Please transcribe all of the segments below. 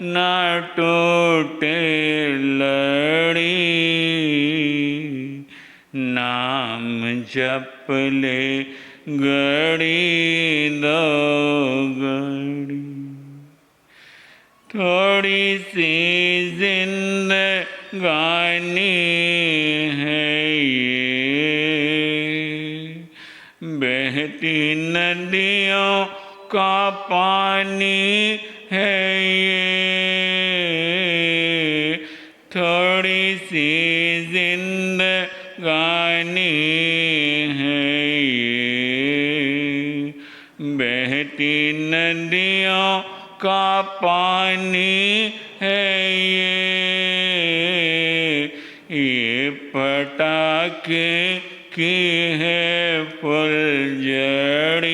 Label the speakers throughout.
Speaker 1: ना टूटे लड़ी। नाम जप ले घड़ी दो घड़ी। थोड़ी सी जिंदगानी है ये, बहती नदियों का पानी है ये। थोड़ी सी जिंदगानी है ये, बहती नदियों का पानी है ये पटाखे की है फुलझड़ी।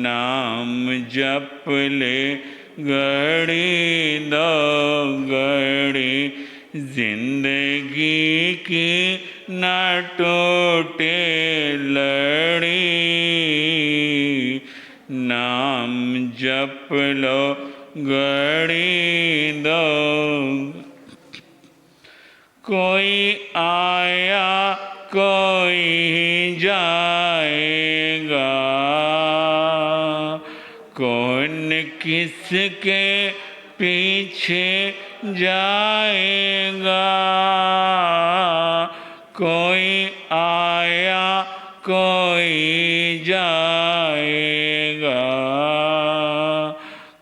Speaker 1: नाम जप ले घड़ी दो घड़ी। जिंदगी की ना टूटे लड़ी। नाम जप लो घड़ी दो। कोई आया कोई जाएगा, कौन किसके पीछे जाएगा। कोई आया कोई जाएगा,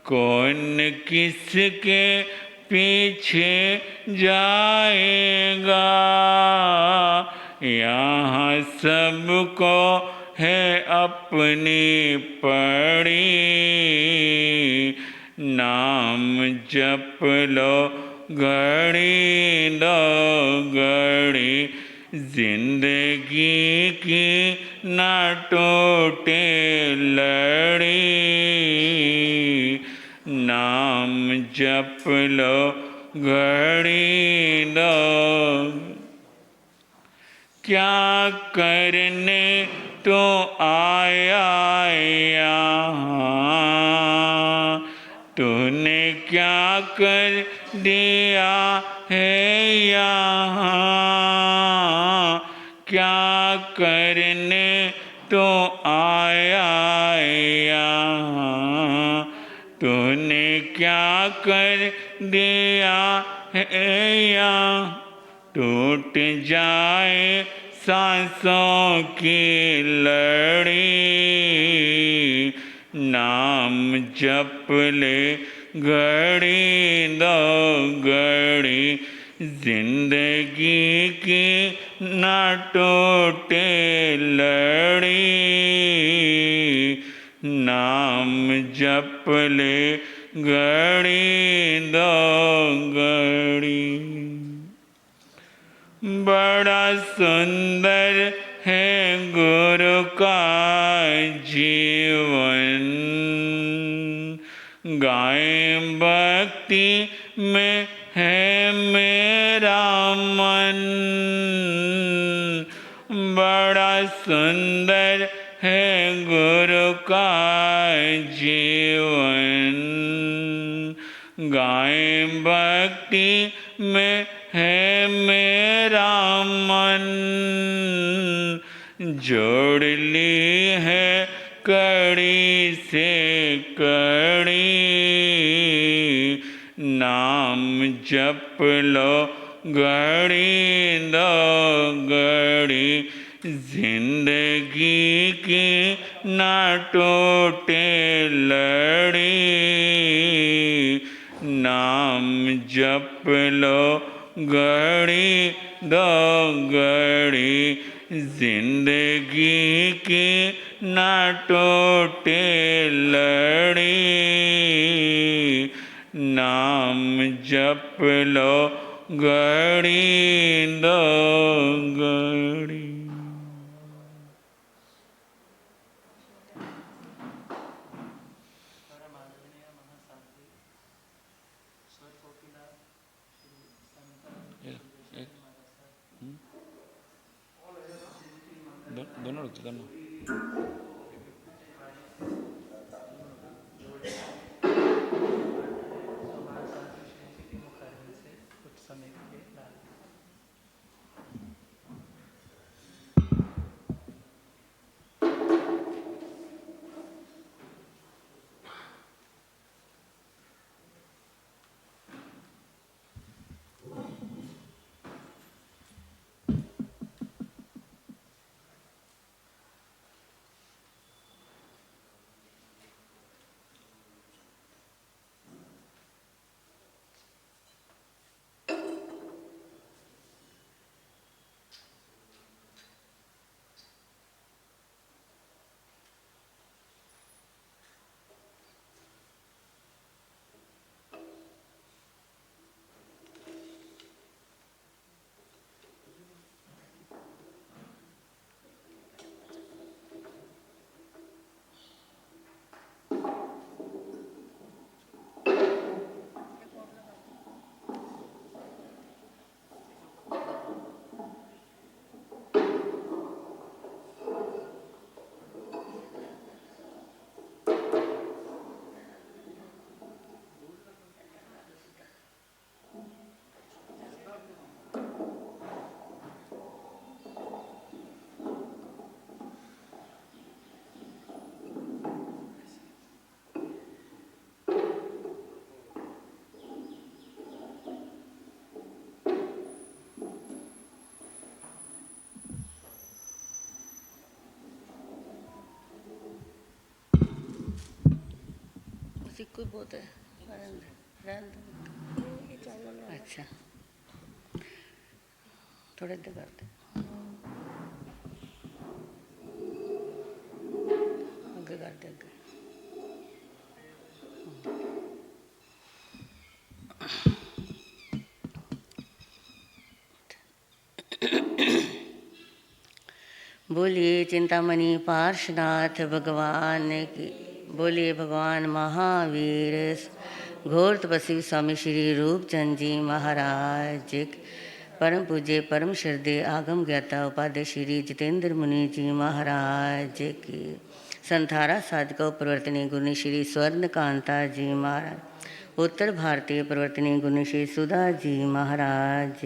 Speaker 1: कौन किसके पीछे जाएगा। यहाँ सबको है अपनी पड़ी। नाम जप लो घड़ी दो घड़ी। जिंदगी की ना टूटे लड़ी। नाम जप लो घड़ी दो। क्या करने तो आया यहाँ, तूने क्या कर दिया है यहाँ। क्या करने तो आया यहाँ, तूने क्या कर दिया है यहाँ। टूट जाए सांसों की लड़ी। नाम जप ले घड़ी दो घड़ी। जिंदगी की ना टूटे लड़ी। नाम जप ले घड़ी दो घड़ी। बड़ा सुंदर है गुरु का जीवन, गाए भक्ति में है मेरा मन। बड़ा सुंदर है गुरु का जीवन, गाए भक्ति में है मेरा मन। जोड़ ली है कड़ी से कड़ी। नाम जप लो घड़ी दो घड़ी। जिंदगी की ना टूटे लड़ी। नाम जप लो घड़ी दो घड़ी। जिंदगी की ना टूटे लड़ी। नाम जप लो घड़ी दो घड़ी। दोनों रुकते दोनों।
Speaker 2: कोई बहुत है, रहने दो। अच्छा, थोड़े देर करते, आगे करते आगे। बोलिए चिंतामणि पार्श्वनाथ भगवान की, बोलिए भगवान महावीर घोर तपस्वी स्वामी श्री रूपचंद जी महाराज की, परम पूज्य परम श्रद्धेय आगम ज्ञाता उपाध्याय श्री जितेंद्र मुनि जी महाराज की, संथारा साधका प्रवर्तनी गुरु श्री स्वर्ण कांता जी महाराज, उत्तर भारतीय प्रवर्तनी गुरु श्री सुधा जी महाराज,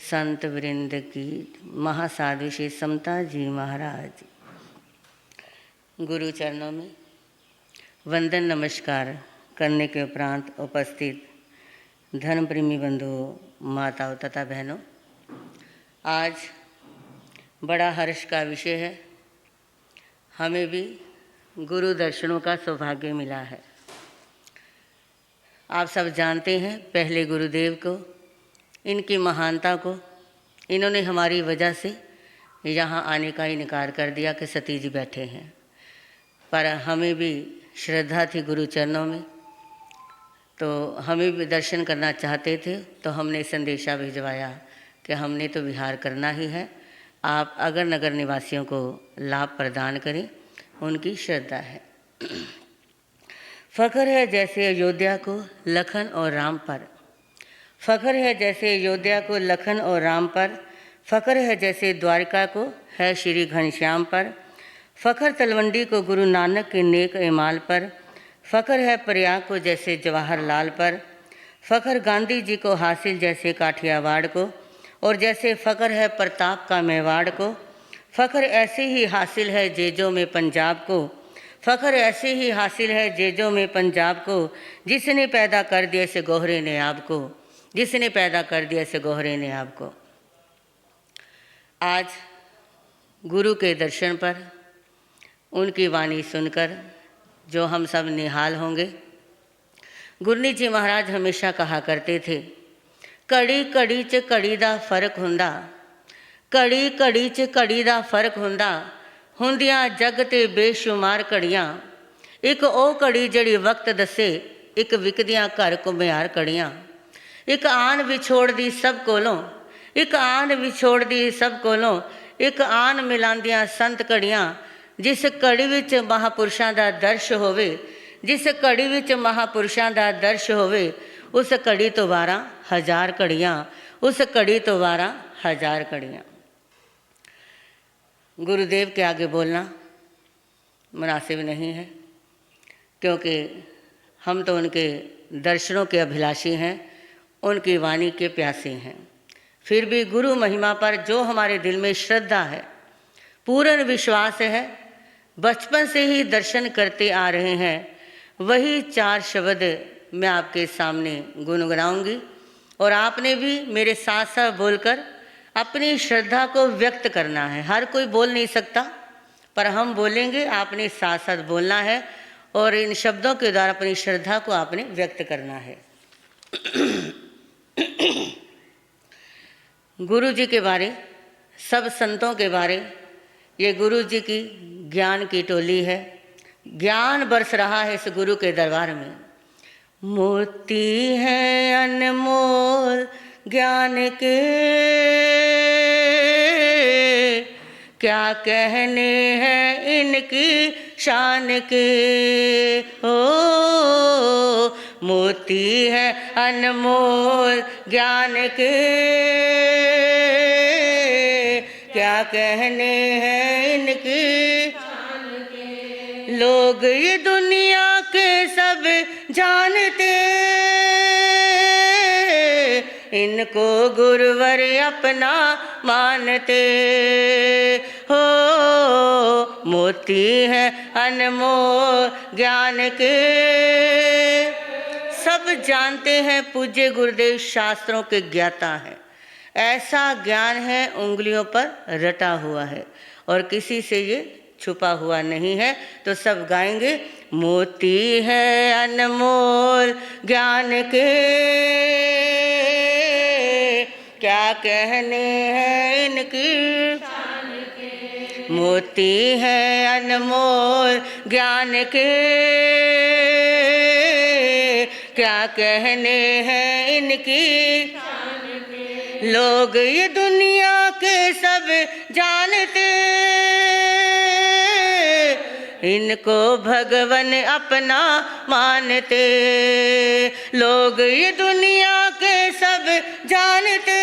Speaker 2: संत वृंद की, महासाधु श्री समता जी महाराज। गुरु चरणों में वंदन नमस्कार करने के उपरांत उपस्थित धर्म प्रेमी बंधुओं, माताओं तथा बहनों, आज बड़ा हर्ष का विषय है। हमें भी गुरु दर्शनों का सौभाग्य मिला है। आप सब जानते हैं पहले गुरुदेव को, इनकी महानता को। इन्होंने हमारी वजह से यहाँ आने का इनकार कर दिया कि सती जी बैठे हैं, पर हमें भी श्रद्धा थी गुरु चरणों में, तो हमें भी दर्शन करना चाहते थे। तो हमने संदेशा भिजवाया कि हमने तो विहार करना ही है, आप अगर नगर निवासियों को लाभ प्रदान करें, उनकी श्रद्धा है। फ़ख्र है जैसे अयोध्या को लखन और राम पर, फ़ख्र है जैसे अयोध्या को लखन और राम पर, फ़ख्र है जैसे द्वारका को है श्री घनश्याम पर, फ़ख्र तलवंडी को गुरु नानक के नेक एमाल पर, फ़ख्र है प्रयाग को जैसे जवाहरलाल पर, फ़ख्र गांधी जी को हासिल जैसे काठियावाड़ को, और जैसे फ़ख्र है प्रताप का मेवाड़ को, फ़ख्र ऐसे ही हासिल है जेजों में पंजाब को, फ़ख्र ऐसे ही हासिल है जेजों में पंजाब को, जिसने पैदा कर दिया से गोहरे ने आपको, जिसने पैदा कर दिया से गोहरे ने आपको। आज गुरु के दर्शन पर, उनकी वाणी सुनकर जो हम सब निहाल होंगे। गुरनी जी महाराज हमेशा कहा करते थे, कड़ी कड़ी च कड़ी दा फर्क हुंदा, कड़ी कड़ी च कड़ी दा फर्क हुंदा, ਹੁੰਦੀਆਂ जग ते बेशुमार ਘੜੀਆਂ, ਇੱਕ ਉਹ ਘੜੀ ਜਿਹੜੀ ਵਕਤ ਦੱਸੇ, ਇੱਕ ਵਿਕਦੀਆਂ ਘਰ ਘੁਮਿਆਰ ਘੜੀਆਂ, ਇੱਕ ਆਨ ਵਿਛੋੜਦੀ ਸਭ ਕੋਲੋਂ, ਇੱਕ ਆਨ ਵਿਛੋੜਦੀ ਸਭ ਕੋਲੋਂ, ਇੱਕ ਆਨ ਮਿਲਾਉਂਦੀਆਂ ਸੰਤ ਘੜੀਆਂ, ਜਿਸ ਘੜੀ ਵਿੱਚ ਮਹਾਂਪੁਰਸ਼ਾਂ ਦਾ ਦਰਸ਼ ਹੋਵੇ, ਜਿਸ ਘੜੀ ਵਿੱਚ ਮਹਾਂਪੁਰਸ਼ਾਂ ਦਾ ਦਰਸ਼ ਹੋਵੇ, ਉਸ ਘੜੀ ਤੋਂ 12,000 ਘੜੀਆਂ, ਉਸ ਘੜੀ ਤੋਂ 12,000 ਘੜੀਆਂ। गुरुदेव के आगे बोलना मुनासिब नहीं है, क्योंकि हम तो उनके दर्शनों के अभिलाषी हैं, उनकी वाणी के प्यासे हैं। फिर भी गुरु महिमा पर जो हमारे दिल में श्रद्धा है, पूर्ण विश्वास है, बचपन से ही दर्शन करते आ रहे हैं, वही 4 शब्द मैं आपके सामने गुनगुनाऊंगी, और आपने भी मेरे साथ साथ बोलकर अपनी श्रद्धा को व्यक्त करना है। हर कोई बोल नहीं सकता, पर हम बोलेंगे, आपने साथ साथ बोलना है, और इन शब्दों के द्वारा अपनी श्रद्धा को आपने व्यक्त करना है। गुरु जी के बारे, सब संतों के बारे, ये गुरु जी की ज्ञान की टोली है। ज्ञान बरस रहा है इस गुरु के दरबार में। मोती है अनमोल ज्ञान के, क्या कहने हैं इनकी शान के, ओ मोती है अनमोल ज्ञान के, क्या कहने हैं इनकी शान के। लोग ये दुनिया के सब जानते, इनको गुरुवर अपना मानते, हो मोती है अनमोल ज्ञान के। सब जानते हैं पूज्य गुरुदेव शास्त्रों के ज्ञाता हैं, ऐसा ज्ञान है उंगलियों पर रटा हुआ है, और किसी से ये छुपा हुआ नहीं है। तो सब गाएंगे। मोती है अनमोल ज्ञान के, क्या कहने हैं इनकी शान के। मोती है अनमोल ज्ञान के, क्या कहने हैं इनकी शान के। लोग ये दुनिया के सब जानते, इनको भगवन अपना मानते। लोग ये दुनिया के सब जानते,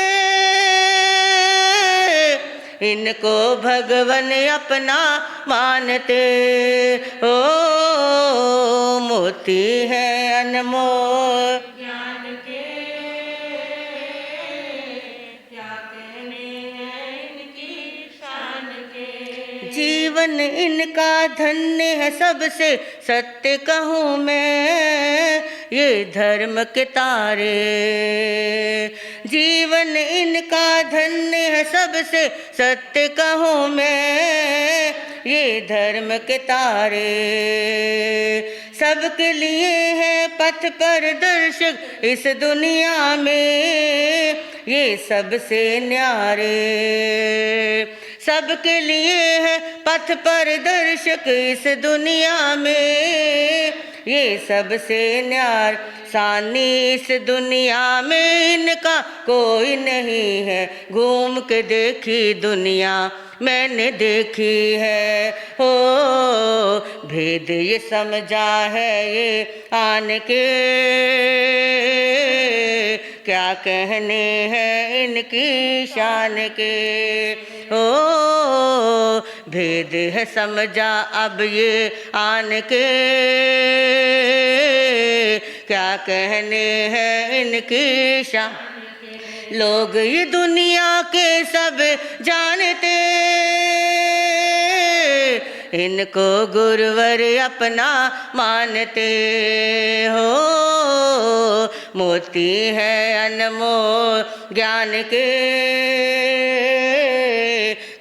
Speaker 2: इनको भगवन अपना मानते। ओ मोती है अनमोल ज्ञान के, क्या कहने हैं इनकी शान के। जीवन इनका धन्य है सबसे सत्य कहूँ मैं, ये धर्म के तारे। जीवन इनका धन्य है सबसे सत्य कहूँ मैं, ये धर्म के तारे। सबके लिए है पथ प्रदर्शक इस दुनिया में, ये सबसे न्यारे। सबके लिए है पथ प्रदर्शक इस दुनिया में, ये सबसे न्यार। सानी इस दुनिया में इनका कोई नहीं है, घूम के देखी दुनिया मैंने देखी है। हो भेद ये समझा है ये आन के, क्या कहने हैं इनकी शान के। हो भेद है समझा अब ये आन के, क्या कहने हैं इनकी शान। लोग ये दुनिया के सब जानते, इनको गुरुवर अपना मानते। हो मोती है अनमोल ज्ञान के,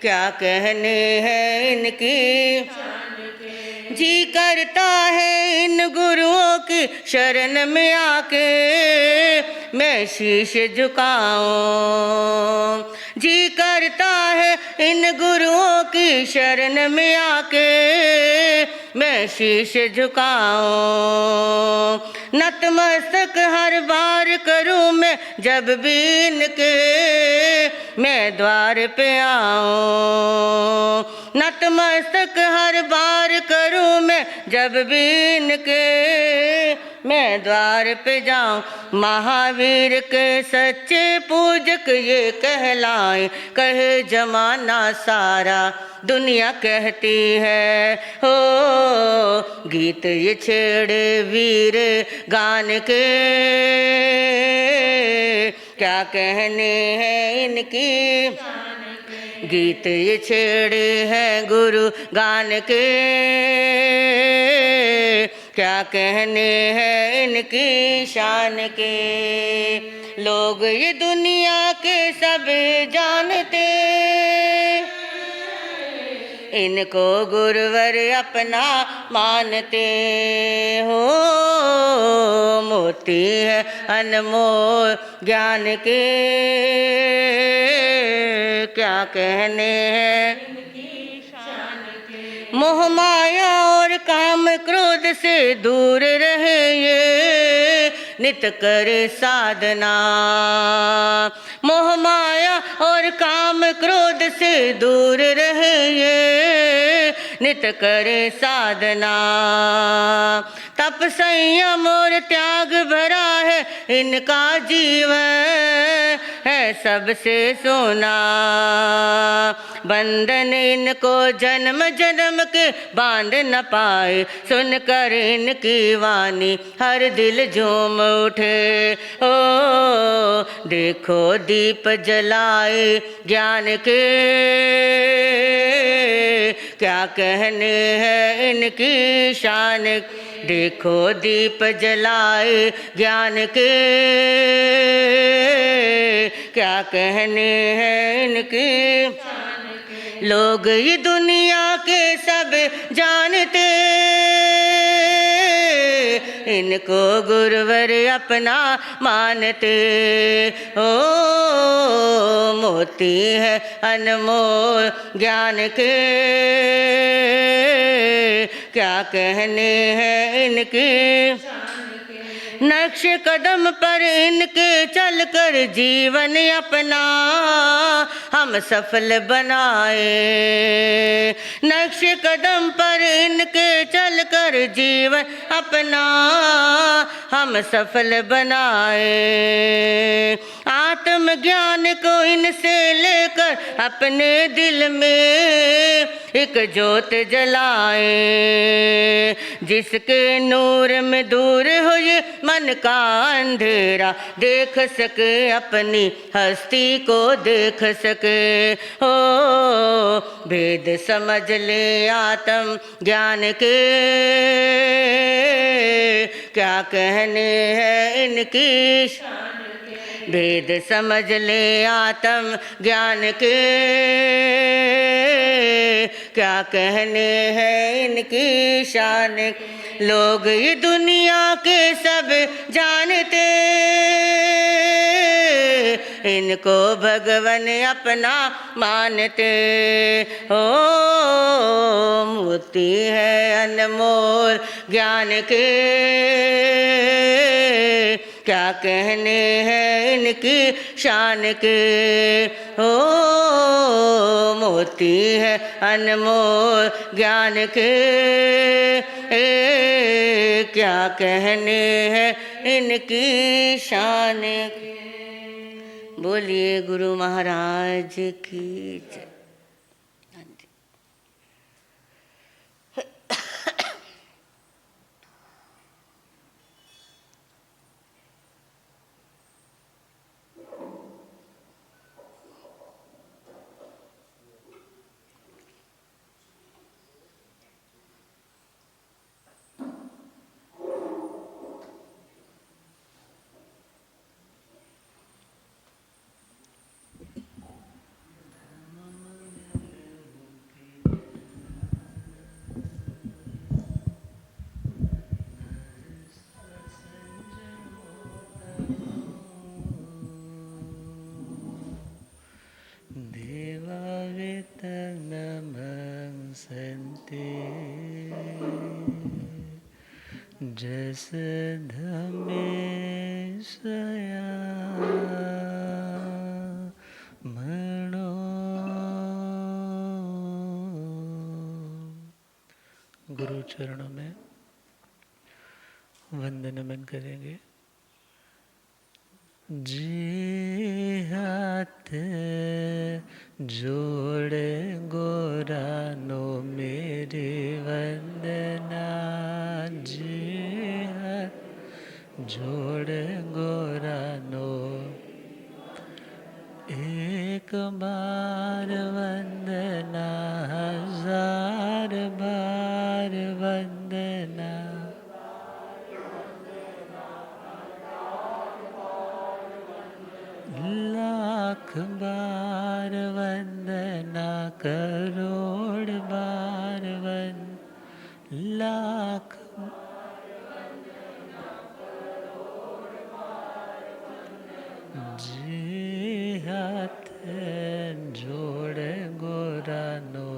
Speaker 2: क्या कहने हैं इनकी। जी करता है इन गुरुओं की शरण में आके मैं शीश झुकाऊं। जी करता है इन गुरुओं की शरण में आके मैं शीश झुकाऊं। नतमस्तक हर बार करूं मैं जब भी इनके मैं द्वार पे आऊं। नतमस्तक हर बार करूं मैं जब भी इनके मैं द्वार पे जाऊं। महावीर के सच्चे पूजक ये कहलाए, कहे जमाना सारा दुनिया कहती है। हो गीत ये छेड़े वीर गान के, क्या कहने हैं इनकी। गीत ये छेड़े हैं गुरु गान के, क्या कहने हैं इनकी शान के। लोग ये दुनिया के सब जानते, इनको गुरुवर अपना मानते। हो मोती है अनमोल ज्ञान के, क्या कहने हैं। मोह माया और काम क्रोध से दूर रहे ये नित करे साधना। मोह माया और काम क्रोध से दूर रहे ये नित करे साधना। तप संयम और त्याग भरा है इनका जीवन है सबसे सोना। बंधन इनको जन्म जन्म के बांध न पाए, सुनकर इनकी वाणी हर दिल झूम उठे। ओ देखो दीप जलाए ज्ञान के, क्या कहने हैं इनकी शान। देखो दीप जलाए ज्ञान के, क्या कहने हैं इनकी। लोग ये दुनिया के सब जानते, इनको गुरुवर अपना मानते। ओ मोती है अनमोल ज्ञान के, क्या कहने हैं इनकी। नक्श कदम पर इनके चलकर जीवन अपना हम सफल बनाए। नक्श कदम पर इनके चलकर जीवन अपना हम सफल बनाए। आत्मज्ञान को इनसे लेकर अपने दिल में एक ज्योत जलाए, जिसके नूर में दूर हो ये मन का अंधेरा, देख सके अपनी हस्ती को देख सके। हो भेद समझ ले आत्म ज्ञान के, क्या कहने हैं इनकी। भेद समझ ले आत्म ज्ञान के, क्या कहने हैं इनकी शान। लोग ये दुनिया के सब जानते, इनको भगवान अपना मानते। हो मोती है अनमोल ज्ञान के, क्या कहने हैं इनकी शान के। हो मोती है अनमोल ज्ञान के, क्या कहने हैं इनकी शान के। बोलिए गुरु महाराज की जय।
Speaker 3: जस धमेशया मणो। गुरु चरणों में वंदन नमन करेंगे। जी हाथ जोड़े गोरानो मेरी वंदना, जी हाथ जोड़े गोरानो। एक बार वंदना हजार बार वंदना, लाख बार वंदना, करोड़ बार लाख जी हाथ जोड़े गोरानो,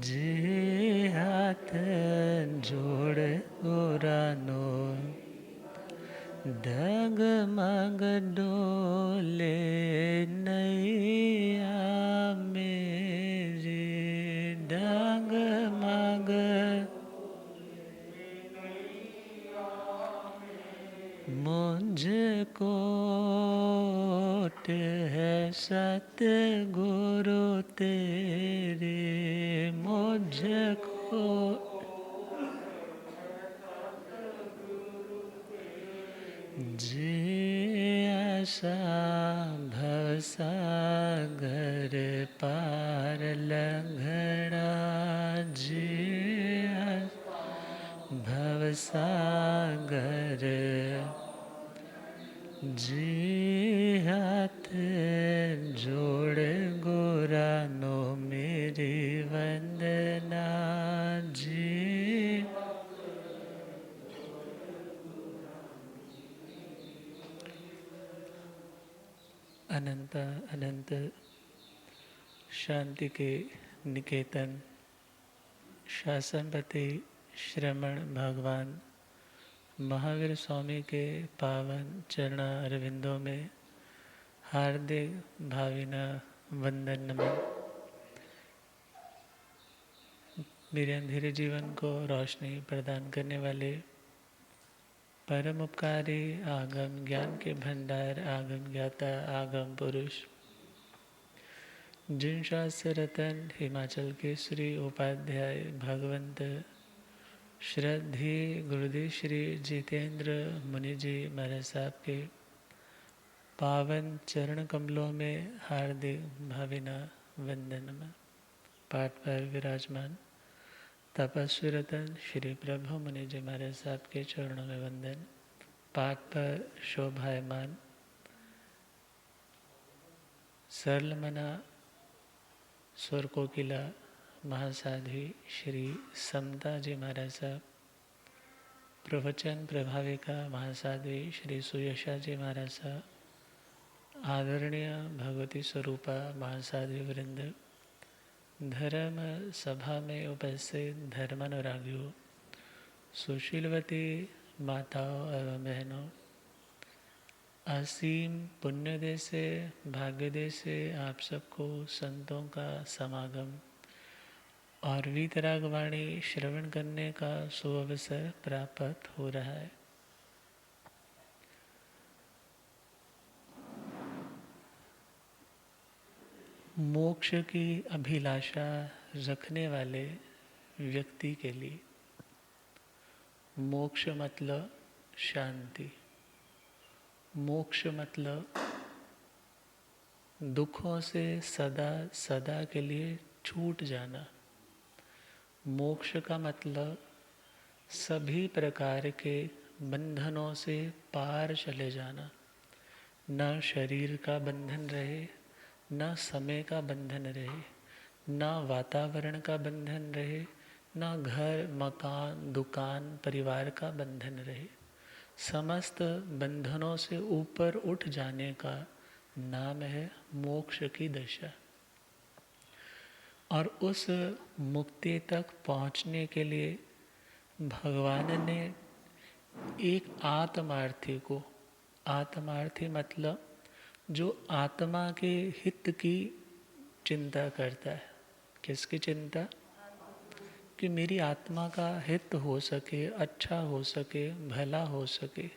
Speaker 3: जी हाथ जोड़े गोरानो। डगमग डोले नैया मेरी, डगमग मुझको है सतगुरु तेरे, मुझको जी आशा भवसागर पार लंघना, जी भवसागर जी हाथ जोड़ गो अनंत अनंत शांति के निकेतन शासनपति श्रमण भगवान महावीर स्वामी के पावन चरण अरविंदों में हार्दिक भावना वंदन नमन। मेरे अंधेरे जीवन को रोशनी प्रदान करने वाले परम उपकारी आगम ज्ञान के भंडार आगम ज्ञाता आगम पुरुष जिन शास्त्र रतन हिमाचल के श्री उपाध्याय भगवंत श्रद्धे गुरुदेव श्री जितेंद्र मुनि जी महाराज साहब के पावन चरण कमलों में हार्दिक भावना वंदन। पाठ पर विराजमान तपस्वी रतन श्री प्रभु मुनि जी महाराज साहब के चरणों में वंदन। पाठ पर शोभायमान सरल मना स्वर कोकिला महासाध्वी श्री समता जी महाराज साहब, प्रवचन प्रभाविका महासाध्वी श्री सुयशा जी महाराज साहब, आदरणीय भगवती स्वरूपा महासाध्वी वृंद, धर्म सभा में उपस्थित धर्मानुरागियों, सुशीलवती माताओं एवं बहनों, असीम पुण्यदय से भाग्यदय से आप सबको संतों का समागम और वीतराग वाणी श्रवण करने का सुअवसर प्राप्त हो रहा है। मोक्ष की अभिलाषा रखने वाले व्यक्ति के लिए मोक्ष मतलब शांति, मोक्ष मतलब दुखों से सदा सदा के लिए छूट जाना। मोक्ष का मतलब सभी प्रकार के बंधनों से पार चले जाना। न शरीर का बंधन रहे, न समय का बंधन रहे, न वातावरण का बंधन रहे, न घर मकान दुकान परिवार का बंधन रहे। समस्त बंधनों से ऊपर उठ जाने का नाम है मोक्ष की दशा। और उस मुक्ति तक पहुंचने के लिए भगवान ने एक आत्मार्थी को, आत्मार्थी मतलब जो आत्मा के हित की चिंता करता है। किसकी चिंता? कि मेरी आत्मा का हित हो सके, अच्छा हो सके, भला हो सके।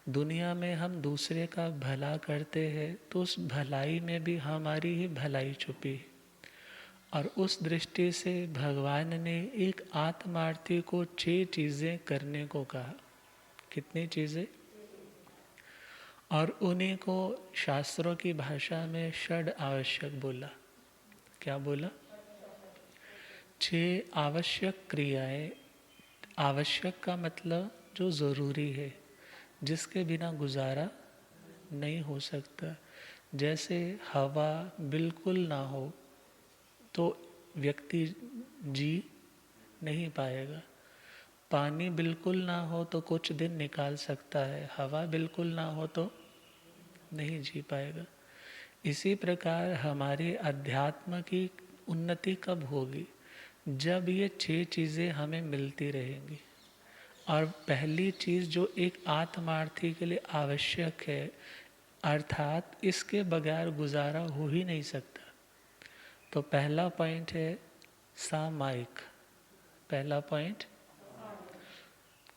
Speaker 3: दुनिया में हम दूसरे का भला करते हैं तो उस भलाई में भी हमारी ही भलाई छुपी है। और उस दृष्टि से भगवान ने एक आत्मार्थी को 6 चीज़ें करने को कहा। कितनी चीज़ें? और उन्हीं को शास्त्रों की भाषा में षड आवश्यक बोला। क्या बोला? 6 आवश्यक क्रियाएं। आवश्यक का मतलब जो ज़रूरी है, जिसके बिना गुजारा नहीं हो सकता। जैसे हवा बिल्कुल ना हो तो व्यक्ति जी नहीं पाएगा। पानी बिल्कुल ना हो तो कुछ दिन निकाल सकता है, हवा बिल्कुल ना हो तो नहीं जी पाएगा। इसी प्रकार हमारे अध्यात्म की उन्नति कब होगी? जब ये 6 चीज़ें हमें मिलती रहेंगी। और पहली चीज़ जो एक आत्मार्थी के लिए आवश्यक है, अर्थात इसके बगैर गुजारा हो ही नहीं सकता। तो पहला पॉइंट है सामायिक। पहला पॉइंट,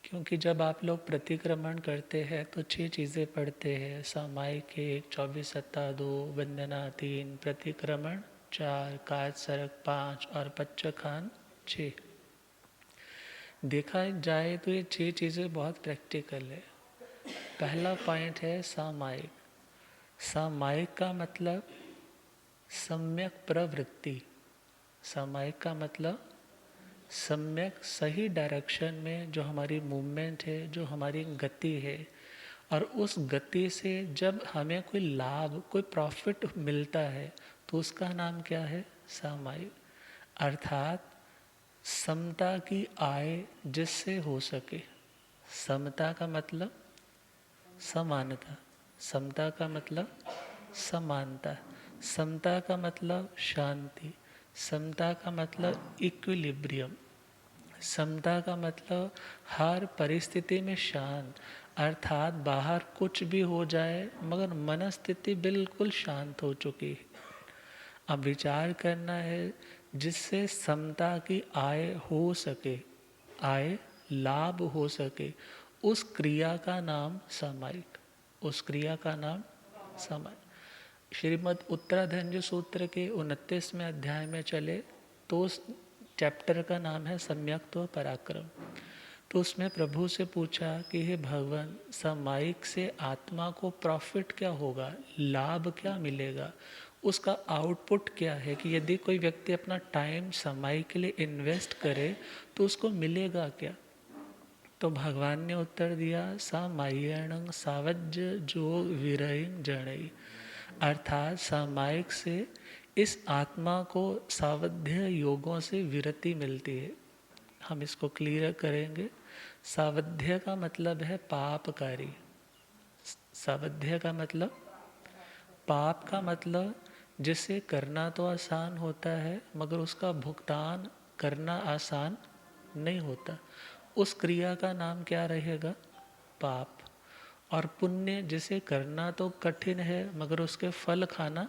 Speaker 3: क्योंकि जब आप लोग प्रतिक्रमण करते हैं तो 6 चीज़ें पढ़ते हैं। सामायिक 1, 24 सत्ता 2, वंदना 3, प्रतिक्रमण 4, काज सरक 5 और पच्चखान 6। देखा जाए तो ये 6 चीज़ें बहुत प्रैक्टिकल है। पहला पॉइंट है सामायिक। सामायिक का मतलब सम्यक प्रवृत्ति। सामायिक का मतलब सम्यक सही डायरेक्शन में जो हमारी मूवमेंट है, जो हमारी गति है, और उस गति से जब हमें कोई लाभ, कोई प्रॉफिट मिलता है तो उसका नाम क्या है? सामायिक। अर्थात समता की आय जिससे हो सके। समता का मतलब समानता। समता का मतलब समानता, समता का मतलब शांति, समता का मतलब इक्विलिब्रियम, समता का मतलब हर परिस्थिति में शांत, अर्थात बाहर कुछ भी हो जाए मगर मनस्थिति बिल्कुल शांत हो चुकी है। अब विचार करना है जिससे समता की आय हो सके, आय लाभ हो सके, उस क्रिया का नाम सामायिक, उस क्रिया का नाम सामायिक। श्रीमद् उत्तराधंज सूत्र के 29वें अध्याय में चले तो उस चैप्टर का नाम है सम्यक्त्व पराक्रम। तो उसमें प्रभु से पूछा कि हे भगवान, सामायिक से आत्मा को प्रॉफिट क्या होगा, लाभ क्या मिलेगा, उसका आउटपुट क्या है, कि यदि कोई व्यक्ति अपना टाइम सामायिक के लिए इन्वेस्ट करे तो उसको मिलेगा क्या। तो भगवान ने उत्तर दिया, सामायण सावज्य जो विरहिं जणई, अर्थात सामायिक से इस आत्मा को सावध्य योगों से विरति मिलती है। हम इसको क्लियर करेंगे। सावध्य का मतलब है पापकारी, सावध्य का मतलब पाप का मतलब जिसे करना तो आसान होता है मगर उसका भुगतान करना आसान नहीं होता, उस क्रिया का नाम क्या रहेगा, पाप। और पुण्य जिसे करना तो कठिन है मगर उसके फल खाना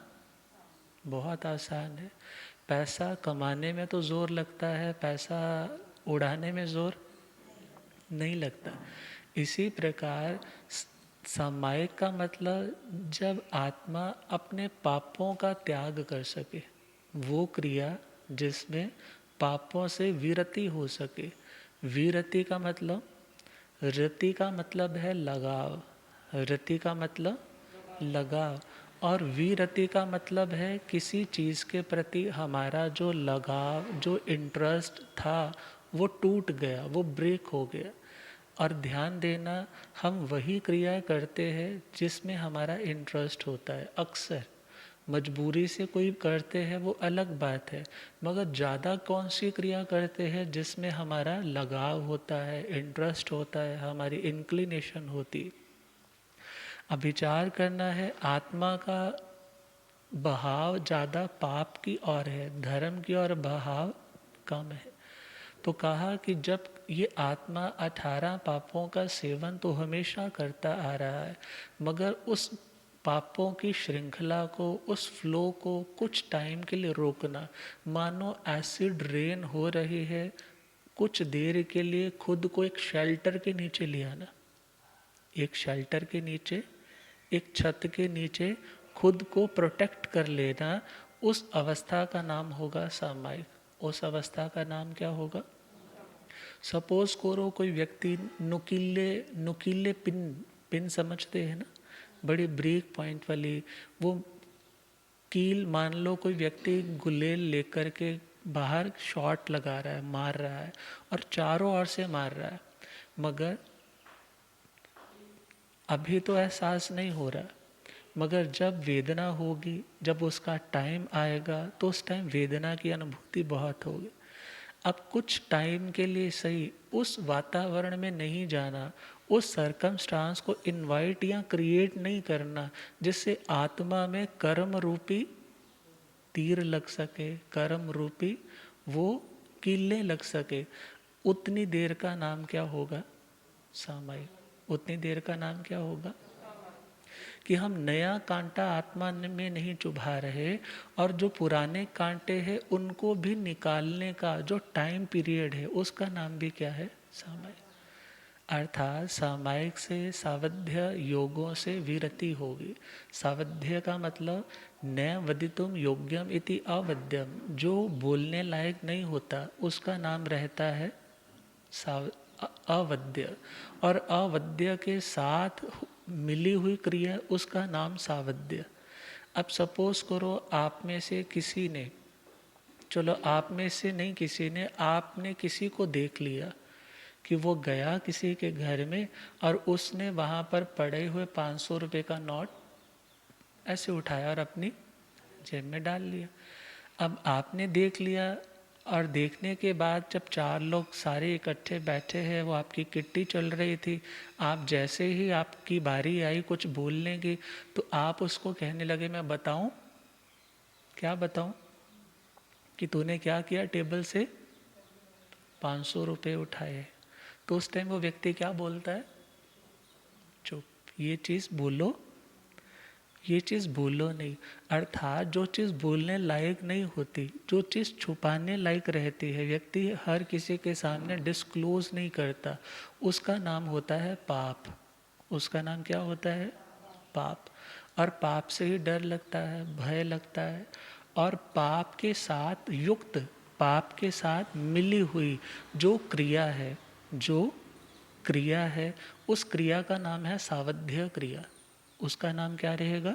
Speaker 3: बहुत आसान है। पैसा कमाने में तो ज़ोर लगता है, पैसा उड़ाने में ज़ोर नहीं लगता। इसी प्रकार सामायिक का मतलब जब आत्मा अपने पापों का त्याग कर सके, वो क्रिया जिसमें पापों से विरति हो सके। विरति का मतलब, रति का मतलब है लगाव, रति का मतलब लगाव, और विरति का मतलब है किसी चीज़ के प्रति हमारा जो लगाव, जो इंटरेस्ट था वो टूट गया, वो ब्रेक हो गया। और ध्यान देना, हम वही क्रिया करते हैं जिसमें हमारा इंटरेस्ट होता है। अक्सर मजबूरी से कोई करते हैं वो अलग बात है, मगर ज़्यादा कौन सी क्रिया करते हैं जिसमें हमारा लगाव होता है, इंटरेस्ट होता है, हमारी इंक्लिनेशन होती। अब विचार करना है, आत्मा का बहाव ज़्यादा पाप की ओर है, धर्म की ओर बहाव कम है। तो कहा कि जब ये आत्मा 18 पापों का सेवन तो हमेशा करता आ रहा है, मगर उस पापों की श्रृंखला को, उस फ्लो को कुछ टाइम के लिए रोकना, मानो एसिड रेन हो रही है, कुछ देर के लिए खुद को एक शेल्टर के नीचे ले आना, एक शेल्टर के नीचे, एक छत के नीचे खुद को प्रोटेक्ट कर लेना, उस अवस्था का नाम होगा सामायिक। उस अवस्था का नाम क्या होगा। सपोज करो कोई व्यक्ति नुकीले पिन समझते हैं ना, बड़ी ब्रेक पॉइंट वाली वो कील, मान लो कोई व्यक्ति गुलेल लेकर के बाहर शॉट लगा रहा है, मार रहा है और चारों ओर से मार रहा है, मगर अभी तो एहसास नहीं हो रहा, मगर जब वेदना होगी, जब उसका टाइम आएगा तो उस टाइम वेदना की अनुभूति बहुत होगी। अब कुछ टाइम के लिए सही उस वातावरण में नहीं जाना, उस सर्कमस्टांस को इनवाइट या क्रिएट नहीं करना जिससे आत्मा में कर्म रूपी तीर लग सके, कर्म रूपी वो कीले लग सके, उतनी देर का नाम क्या होगा, सामायिक। उतनी देर का नाम क्या होगा कि हम नया कांटा आत्मा में नहीं चुभा रहे, और जो पुराने कांटे हैं उनको भी निकालने का जो टाइम पीरियड है उसका नाम भी क्या है, सामायिक। अर्थात सामायिक से सावध्य योगों से विरति होगी। सावध्य का मतलब न वदितुम योग्यम इति अवध्यम, जो बोलने लायक नहीं होता उसका नाम रहता है अवध्य, और अवध्य के साथ मिली हुई क्रिया उसका नाम सावध्य। अब सपोज करो आप में से किसी ने, चलो आप में से नहीं किसी ने, आपने किसी को देख लिया कि वो गया किसी के घर में और उसने वहाँ पर पड़े हुए 500 रुपये का नोट ऐसे उठाया और अपनी जेब में डाल लिया। अब आपने देख लिया, और देखने के बाद जब 4 लोग सारे इकट्ठे बैठे हैं, वो आपकी किट्टी चल रही थी, आप जैसे ही आपकी बारी आई कुछ बोलने की, तो आप उसको कहने लगे मैं बताऊं, क्या बताऊं, कि तूने क्या किया, टेबल से 500 रुपये उठाए। तो उस टाइम वो व्यक्ति क्या बोलता है, चुप, ये चीज़ बोलो, ये चीज़ बोलो नहीं। अर्थात जो चीज़ बोलने लायक नहीं होती, जो चीज़ छुपाने लायक रहती है, व्यक्ति हर किसी के सामने डिस्क्लोज नहीं करता, उसका नाम होता है पाप। उसका नाम क्या होता है, पाप। और पाप से ही डर लगता है, भय लगता है। और पाप के साथ युक्त, पाप के साथ मिली हुई जो क्रिया है, जो क्रिया है, उस क्रिया का नाम है सावध्य क्रिया। उसका नाम क्या रहेगा,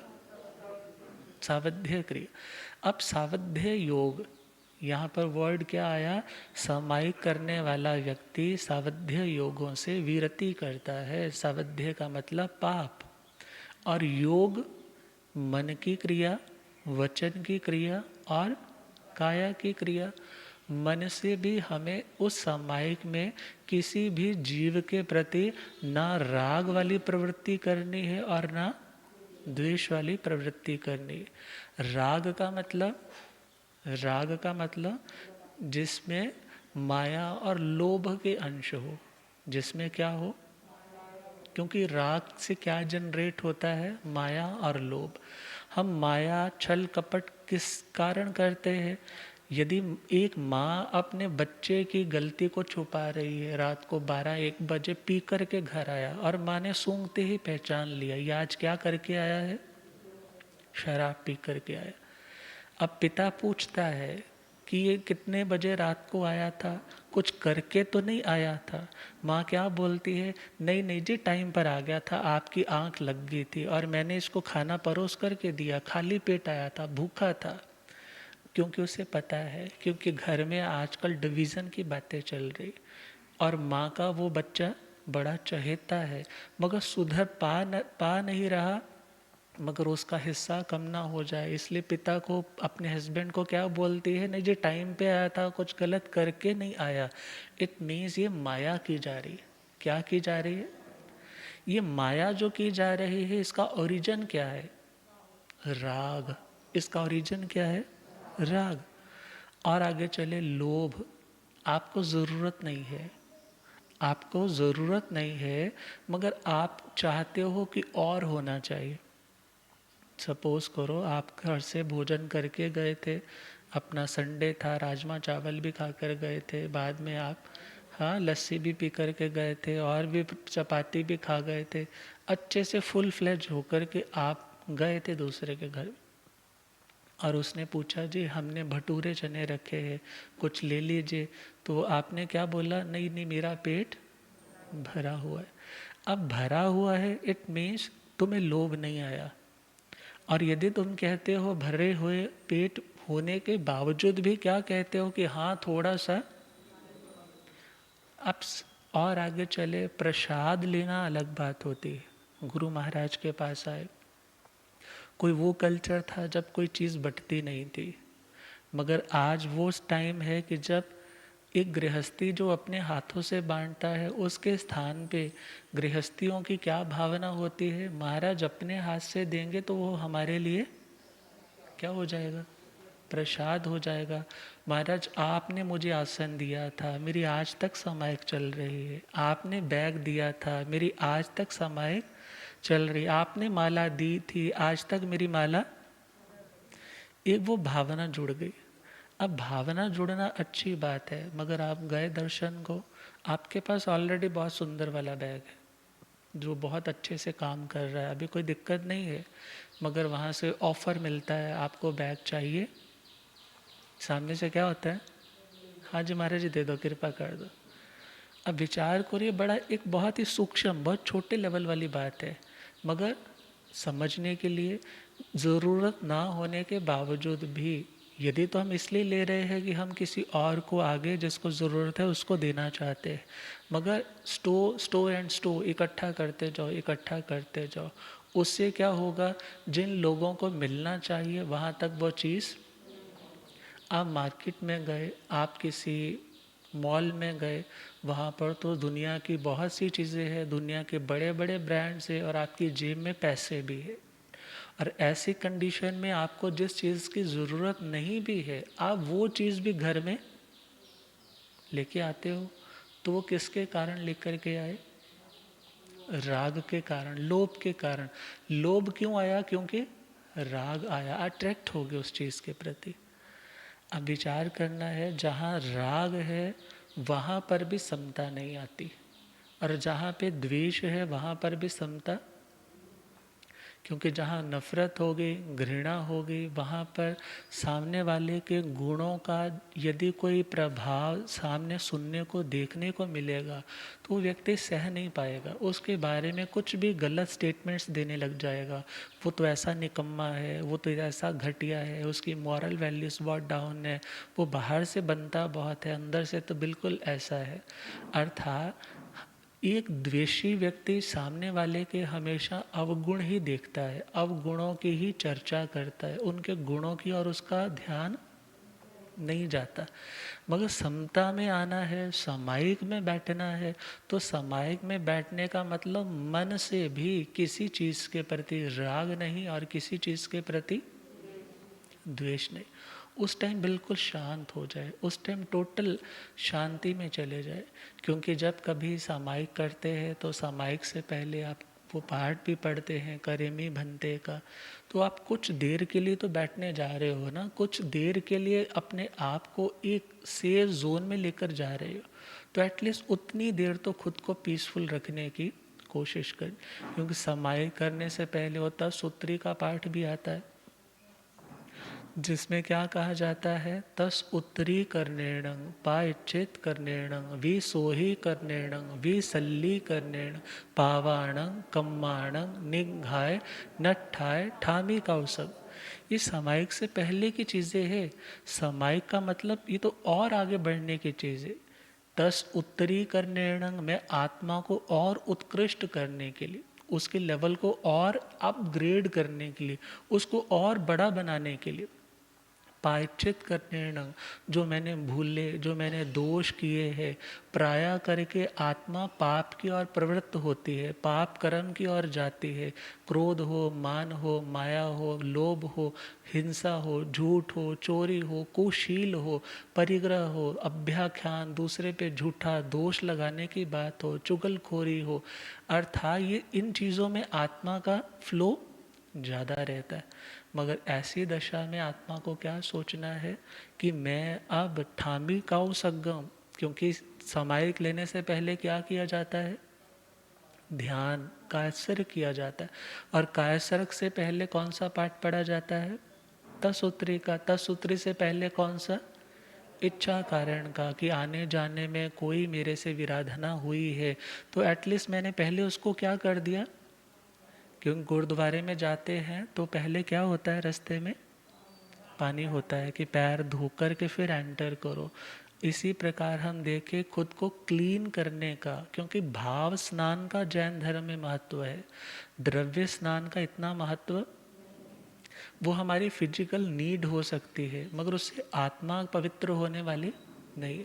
Speaker 3: सावध्य क्रिया। अब सावध्य योग, यहाँ पर वर्ड क्या आया, सामायिक करने वाला व्यक्ति सावध्य योगों से विरति करता है। सावध्य का मतलब पाप, और योग मन की क्रिया, वचन की क्रिया और काया की क्रिया। मन से भी हमें उस सामायिक में किसी भी जीव के प्रति ना राग वाली प्रवृत्ति करनी है और ना द्वेष वाली प्रवृत्ति करनी है। राग का मतलब, राग का मतलब जिसमें माया और लोभ के अंश हो, जिसमें क्या हो, क्योंकि राग से क्या जनरेट होता है, माया और लोभ। हम माया छल कपट किस कारण करते हैं, यदि एक माँ अपने बच्चे की गलती को छुपा रही है, रात को 12-1 बजे पी कर के घर आया और माँ ने सूंघते ही पहचान लिया, ये आज क्या करके आया है, शराब पी करके आया। अब पिता पूछता है कि ये कितने बजे रात को आया था, कुछ करके तो नहीं आया था। माँ क्या बोलती है, नहीं नहीं जी टाइम पर आ गया था, आपकी आंख लग गई थी और मैंने इसको खाना परोस करके दिया, खाली पेट आया था, भूखा था। क्योंकि उसे पता है, क्योंकि घर में आजकल डिवीज़न की बातें चल रही, और माँ का वो बच्चा बड़ा चहेता है, मगर सुधर पा नहीं रहा, मगर उसका हिस्सा कम ना हो जाए, इसलिए पिता को, अपने हस्बैंड को क्या बोलती है, नहीं जी टाइम पे आया था, कुछ गलत करके नहीं आया। इट मीन्स ये माया की जा रही है। क्या की जा रही है, ये माया जो की जा रही है, इसका ओरिजिन क्या है, राग। इसका ओरिजिन क्या है, राग। और आगे चले लोभ। आपको ज़रूरत नहीं है, आपको ज़रूरत नहीं है, मगर आप चाहते हो कि और होना चाहिए। सपोज़ करो आप घर से भोजन करके गए थे, अपना संडे था, राजमा चावल भी खा कर गए थे, बाद में आप हाँ लस्सी भी पी कर के गए थे और भी चपाती भी खा गए थे, अच्छे से फुल फ्लेज होकर के आप गए थे दूसरे के घर, और उसने पूछा जी हमने भटूरे चने रखे हैं, कुछ ले लीजिए। तो आपने क्या बोला, नहीं नहीं मेरा पेट भरा हुआ है। अब भरा हुआ है, इट मीन्स तुम्हें लोभ नहीं आया। और यदि तुम कहते हो भरे हुए पेट होने के बावजूद भी क्या कहते हो कि हाँ थोड़ा सा, अब और आगे चले, प्रसाद लेना अलग बात होती है। गुरु महाराज के पास आए, कोई वो कल्चर था जब कोई चीज़ बटती नहीं थी, मगर आज वो टाइम है कि जब एक गृहस्थी जो अपने हाथों से बांटता है, उसके स्थान पे गृहस्थियों की क्या भावना होती है, महाराज अपने हाथ से देंगे तो वो हमारे लिए क्या हो जाएगा, प्रसाद हो जाएगा। महाराज आपने मुझे आसन दिया था, मेरी आज तक सामायिक चल रही है। आपने बैग दिया था, मेरी आज तक सामायिक चल रही। आपने माला दी थी, आज तक मेरी माला, एक वो भावना जुड़ गई। अब भावना जुड़ना अच्छी बात है, मगर आप गए दर्शन को, आपके पास ऑलरेडी बहुत सुंदर वाला बैग है जो बहुत अच्छे से काम कर रहा है, अभी कोई दिक्कत नहीं है, मगर वहाँ से ऑफ़र मिलता है आपको बैग चाहिए, सामने से क्या होता है, हाँ जी महाराज जी दे दो, कृपा कर दो। अब विचार करिए, बड़ा एक बहुत ही सूक्ष्म, बहुत छोटे लेवल वाली बात है, मगर समझने के लिए ज़रूरत ना होने के बावजूद भी, यदि तो हम इसलिए ले रहे हैं कि हम किसी और को आगे जिसको ज़रूरत है उसको देना चाहते हैं, मगर स्टो एंड स्टो इकट्ठा करते जाओ, इकट्ठा करते जाओ, उससे क्या होगा, जिन लोगों को मिलना चाहिए वहाँ तक वो चीज़। आप मार्केट में गए, आप किसी मॉल में गए, वहाँ पर तो दुनिया की बहुत सी चीज़ें हैं, दुनिया के बड़े बड़े ब्रांड्स हैं और आपकी जेब में पैसे भी है। और ऐसी कंडीशन में आपको जिस चीज़ की ज़रूरत नहीं भी है, आप वो चीज़ भी घर में लेके आते हो, तो वो किसके कारण लेकर के आए? राग के कारण, लोभ के कारण। लोभ क्यों आया? क्योंकि राग आया, अट्रैक्ट हो गए उस चीज़ के प्रति। अब विचार करना है, जहाँ राग है वहाँ पर भी समता नहीं आती, और जहाँ पे द्वेष है वहाँ पर भी समता, क्योंकि जहाँ नफरत हो गई, घृणा हो गई, वहाँ पर सामने वाले के गुणों का यदि कोई प्रभाव सामने सुनने को देखने को मिलेगा तो वो व्यक्ति सह नहीं पाएगा, उसके बारे में कुछ भी गलत स्टेटमेंट्स देने लग जाएगा। वो तो ऐसा निकम्मा है, वो तो ऐसा घटिया है, उसकी मॉरल वैल्यूज़ बहुत डाउन है, वो बाहर से बनता बहुत है, अंदर से तो बिल्कुल ऐसा है। अर्थात एक द्वेषी व्यक्ति सामने वाले के हमेशा अवगुण ही देखता है, अवगुणों की ही चर्चा करता है, उनके गुणों की और उसका ध्यान नहीं जाता। मगर समता में आना है, सामायिक में बैठना है, तो सामायिक में बैठने का मतलब मन से भी किसी चीज़ के प्रति राग नहीं और किसी चीज़ के प्रति द्वेष नहीं। उस टाइम बिल्कुल शांत हो जाए, उस टाइम टोटल शांति में चले जाए। क्योंकि जब कभी सामायिक करते हैं तो सामायिक से पहले आप वो पाठ भी पढ़ते हैं करेमी भंते का, तो आप कुछ देर के लिए तो बैठने जा रहे हो ना, कुछ देर के लिए अपने आप को एक सेफ जोन में लेकर जा रहे हो, तो एटलीस्ट उतनी देर तो खुद को पीसफुल रखने की कोशिश कर। क्योंकि सामायिक करने से पहले होता सूत्री का पाठ भी आता है, जिसमें क्या कहा जाता है? तस उत्तरी कर्णेण पाइच्छित कर्णेण विसोही कर्णेण विसल्ली कर्णेण पावाण कम्माण निघाय नठाय ठामी कौसब। ये सामायिक से पहले की चीज़ें हैं। सामायिक का मतलब ये तो और आगे बढ़ने की चीज़ें। तस उत्तरी कर्णेण में आत्मा को और उत्कृष्ट करने के लिए, उसके लेवल को और अपग्रेड करने के लिए, उसको और बड़ा बनाने के लिए। पायचित करने, जो मैंने भूले, जो मैंने दोष किए हैं, प्राया करके आत्मा पाप की ओर प्रवृत्त होती है, पाप कर्म की ओर जाती है। क्रोध हो, मान हो, माया हो, लोभ हो, हिंसा हो, झूठ हो, चोरी हो, कुशील हो, परिग्रह हो, अभ्याख्यान, दूसरे पे झूठा दोष लगाने की बात हो, चुगलखोरी हो, अर्थात ये इन चीज़ों में आत्मा का फ्लो ज़्यादा रहता है। मगर ऐसी दशा में आत्मा को क्या सोचना है कि मैं अब ठामी काऊ सगम, क्योंकि सामायिक लेने से पहले क्या किया जाता है? ध्यान कायसर्क किया जाता है। और कायसर्क से पहले कौन सा पाठ पढ़ा जाता है? तसूत्री का। तसूत्री से पहले कौन सा? इच्छा कारण का, कि आने जाने में कोई मेरे से विराधना हुई है तो एटलीस्ट मैंने पहले उसको क्या कर दिया। क्योंकि गुरुद्वारे में जाते हैं तो पहले क्या होता है? रास्ते में पानी होता है कि पैर धोकर के फिर एंटर करो। इसी प्रकार हम देखें खुद को क्लीन करने का, क्योंकि भाव स्नान का जैन धर्म में महत्व है, द्रव्य स्नान का इतना महत्व, वो हमारी फिजिकल नीड हो सकती है मगर उससे आत्मा पवित्र होने वाली नहीं।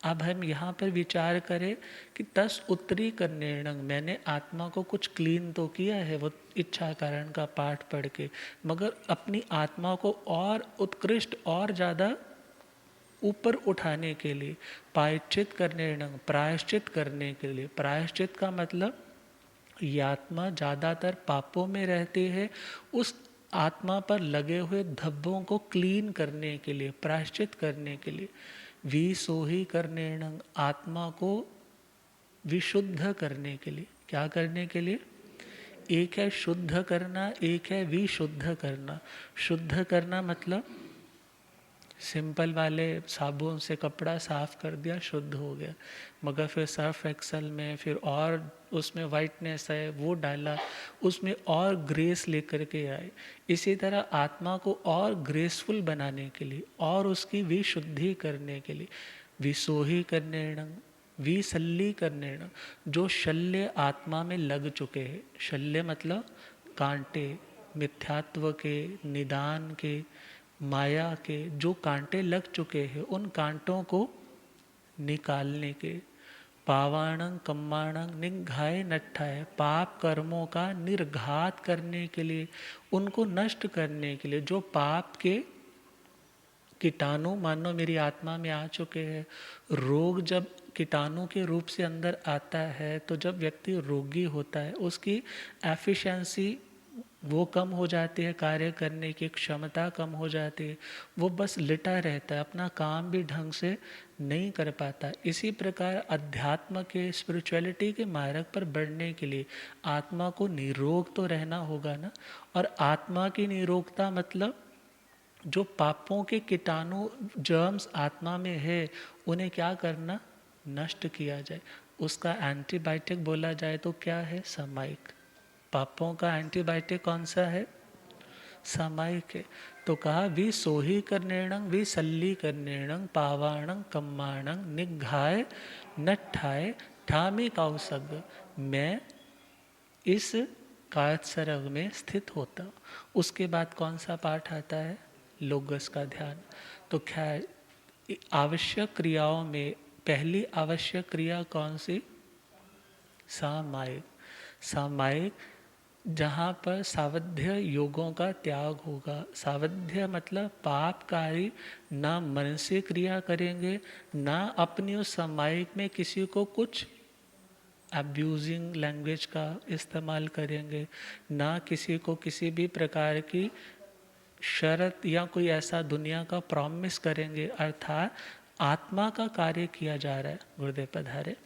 Speaker 3: अब हम यहाँ पर विचार करें कि तस उत्तरी कर्णेण, मैंने आत्मा को कुछ क्लीन तो किया है वो इच्छा कारण का पाठ पढ़ के, मगर अपनी आत्मा को और उत्कृष्ट और ज़्यादा ऊपर उठाने के लिए प्रायश्चित कर्णेण, प्रायश्चित करने के लिए। प्रायश्चित का मतलब ये आत्मा ज़्यादातर पापों में रहती है, उस आत्मा पर लगे हुए धब्बों को क्लीन करने के लिए, प्रायश्चित करने के लिए। विसोही कर्णेण, आत्मा को विशुद्ध करने के लिए। क्या करने के लिए? एक है शुद्ध करना, एक है विशुद्ध करना। शुद्ध करना मतलब सिंपल वाले साबुन से कपड़ा साफ कर दिया, शुद्ध हो गया, मगर फिर सर्फ एक्सल में फिर और उसमें वाइटनेस है वो डाला, उसमें और ग्रेस लेकर के आए। इसी तरह आत्मा को और ग्रेसफुल बनाने के लिए और उसकी विशुद्धि करने के लिए विसोही कर्णेण, विसल्ली कर्णेण, जो शल्य आत्मा में लग चुके हैं। शल्य मतलब कांटे, मिथ्यात्व के, निदान के, माया के जो कांटे लग चुके हैं उन कांटों को निकालने के, पावाणं कम्माणं निघाय नट्ठाय, पाप कर्मों का निर्घात करने के लिए, उनको नष्ट करने के लिए, जो पाप के कीटाणु मानो मेरी आत्मा में आ चुके हैं। रोग जब कीटाणु के रूप से अंदर आता है तो जब व्यक्ति रोगी होता है उसकी एफिशिएंसी वो कम हो जाती है, कार्य करने की क्षमता कम हो जाती है, वो बस लिटा रहता है, अपना काम भी ढंग से नहीं कर पाता। इसी प्रकार अध्यात्म के स्पिरिचुअलिटी के मार्ग पर बढ़ने के लिए आत्मा को निरोग तो रहना होगा ना। और आत्मा की निरोगता मतलब जो पापों के कीटाणु जर्म्स आत्मा में है उन्हें क्या करना, नष्ट किया जाए। उसका एंटीबायोटिक बोला जाए तो क्या है, सामायिक। पापों का एंटीबायोटिक कौन सा है, सामायिक है। तो कहा विसोही करनेणं विसल्लीकरणेणं पावाणं कम्माणं निघाय नट्ठाय ठामी कौसग। मैं इस कायत्सर्ग में स्थित होता हूँ। उसके बाद कौन सा पाठ आता है, लोगस का ध्यान। तो खैर आवश्यक क्रियाओं में पहली आवश्यक क्रिया कौन सी, सामायिक। सामायिक जहाँ पर सावध्य योगों का त्याग होगा। सावध्य मतलब पापकारी ना मन से क्रिया करेंगे, ना अपनी उस सामायिक में किसी को कुछ अब्यूजिंग लैंग्वेज का इस्तेमाल करेंगे, ना किसी को किसी भी प्रकार की शर्त या कोई ऐसा दुनिया का प्रॉमिस करेंगे। अर्थात आत्मा का कार्य किया जा रहा है। गुरुदेव पधारे।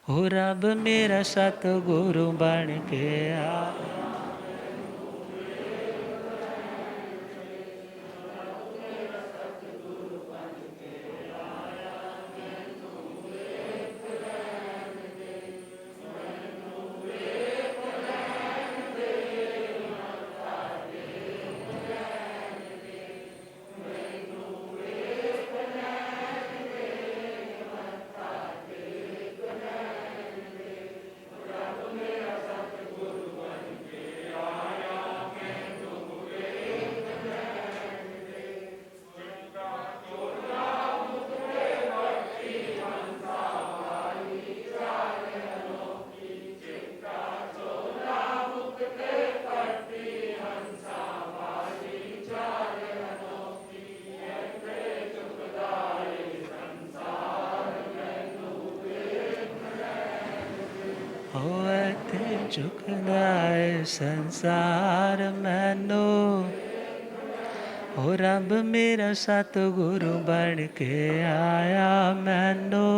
Speaker 3: हो रब मेरा सतगुरु बन के आ, होते झुकदाए संसार मैनो। हो रब मेरा सतगुरु बन के आया मैनो।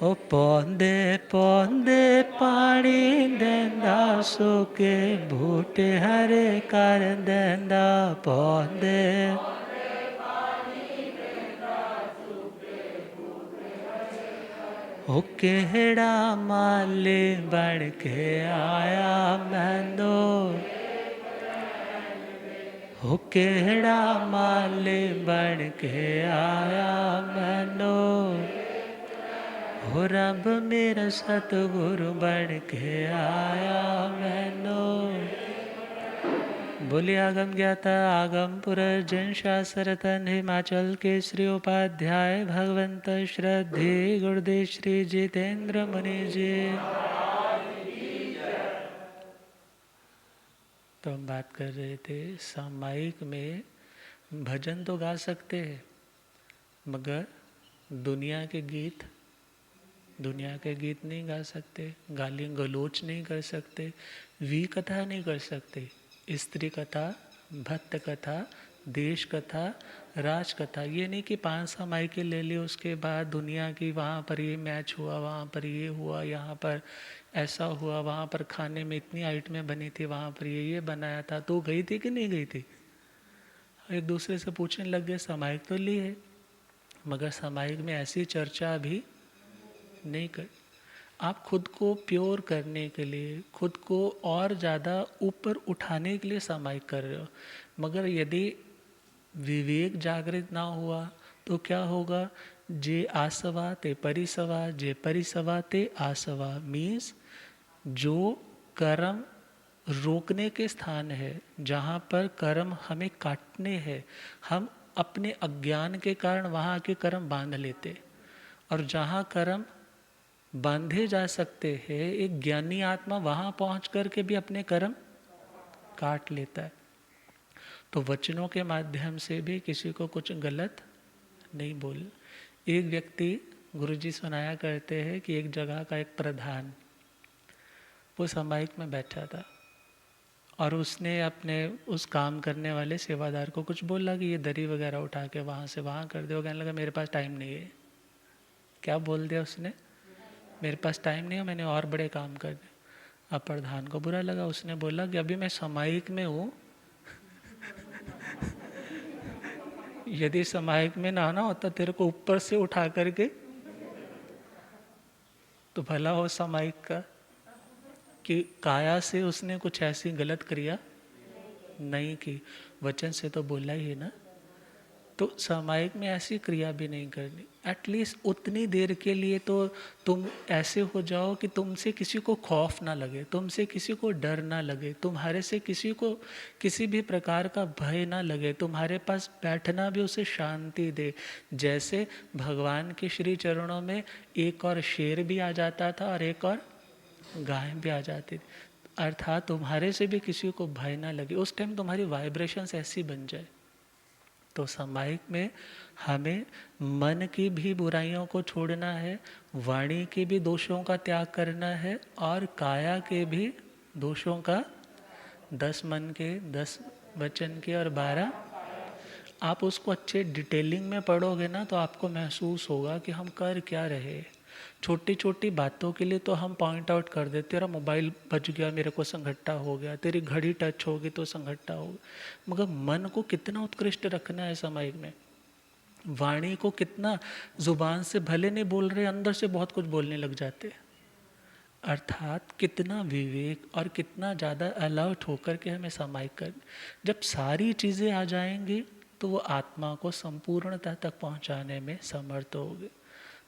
Speaker 3: ओ पौंदे पौंदे पानी देंदा, सूखे बूटे हरे कर देंदा। पौंदे ओ केड़ा माले बन के आया मैनो। हो केड़ा माले बन के आया मैनो। हो रब मेरा सतगुरु बन के आया मैनो। बोले आगम ज्ञाता आगम पुरर जन शास्त्र तन हिमाचल के श्री उपाध्याय भगवंत श्रद्धे गुरुदेव श्री जितेंद्र मुनि जी। तो हम बात कर रहे थे सामायिक में भजन तो गा सकते हैं, मगर दुनिया के गीत नहीं गा सकते, गाली गलोच नहीं कर सकते, वी कथा नहीं कर सकते, स्त्री कथा, भक्त कथा, देश कथा, राज कथा। ये नहीं कि 500 माइके ले ली उसके बाद दुनिया की वहाँ पर ये मैच हुआ, वहाँ पर ये हुआ, यहाँ पर ऐसा हुआ, वहाँ पर खाने में इतनी आइटमें बनी थी, वहाँ पर ये बनाया था। तो गई थी कि नहीं गई थी? एक दूसरे से पूछने लग गए। सामायिक तो ली है, मगर सामायिक में ऐसी चर्चा अभी नहीं कर। आप खुद को प्योर करने के लिए, खुद को और ज़्यादा ऊपर उठाने के लिए सामायिक कर रहे हो, मगर यदि विवेक जागृत ना हुआ तो क्या होगा? जे आसवा ते परिसवा, जे परिसवा ते आसवा। मीन्स जो कर्म रोकने के स्थान है, जहाँ पर कर्म हमें काटने हैं, हम अपने अज्ञान के कारण वहाँ आके कर्म बांध लेते, और जहाँ कर्म बांधे जा सकते हैं, एक ज्ञानी आत्मा वहाँ पहुँच कर के भी अपने कर्म काट लेता है। तो वचनों के माध्यम से भी किसी को कुछ गलत नहीं बोल। एक व्यक्ति, गुरुजी सुनाया करते हैं कि एक जगह का एक प्रधान वो सामायिक में बैठा था और उसने अपने उस काम करने वाले सेवादार को कुछ बोला कि ये दरी वगैरह उठा के वहाँ से वहाँ कर दे। वो कहने लगा मेरे पास टाइम नहीं है। क्या बोल दिया उसने? मेरे पास टाइम नहीं है, मैंने और बड़े काम कर दिए। अब प्रधान को बुरा लगा, उसने बोला कि अभी मैं सामायिक में हूँ, यदि सामायिक में ना आना होता तेरे को ऊपर से उठा करके तो भला हो सामायिक का कि काया से उसने कुछ ऐसी गलत क्रिया नहीं की, वचन से तो बोला ही है ना। तो सामायिक में ऐसी क्रिया भी नहीं करनी। एटलीस्ट उतनी देर के लिए तो तुम ऐसे हो जाओ कि तुमसे किसी को खौफ ना लगे, तुमसे किसी को डर ना लगे, तुम्हारे से किसी को किसी भी प्रकार का भय ना लगे, तुम्हारे पास बैठना भी उसे शांति दे। जैसे भगवान के श्री चरणों में एक और शेर भी आ जाता था और एक और गाय भी आ जाती थी, अर्थात तुम्हारे से भी किसी को भय ना लगे। उस टाइम तुम्हारी वाइब्रेशंस ऐसी बन जाए। तो सामायिक में हमें मन की भी बुराइयों को छोड़ना है, वाणी के भी दोषों का त्याग करना है, और काया के भी दोषों का 10 मन के, 10 वचन के और 12। आप उसको अच्छे डिटेलिंग में पढ़ोगे ना तो आपको महसूस होगा कि हम कर क्या रहे। छोटी छोटी बातों के लिए तो हम पॉइंट आउट कर देते, तेरा मोबाइल बज गया मेरे को संघट्टा हो गया, तेरी घड़ी टच होगी तो संघट्टा हो गया। मगर मन को कितना उत्कृष्ट रखना है सामायिक में, वाणी को कितना, जुबान से भले नहीं बोल रहे, अंदर से बहुत कुछ बोलने लग जाते। अर्थात कितना विवेक और कितना ज़्यादा अलर्ट होकर के हमें सामायिक कर। जब सारी चीज़ें आ जाएंगी तो वो आत्मा को संपूर्णता तक पहुंचाने में समर्थ होगी।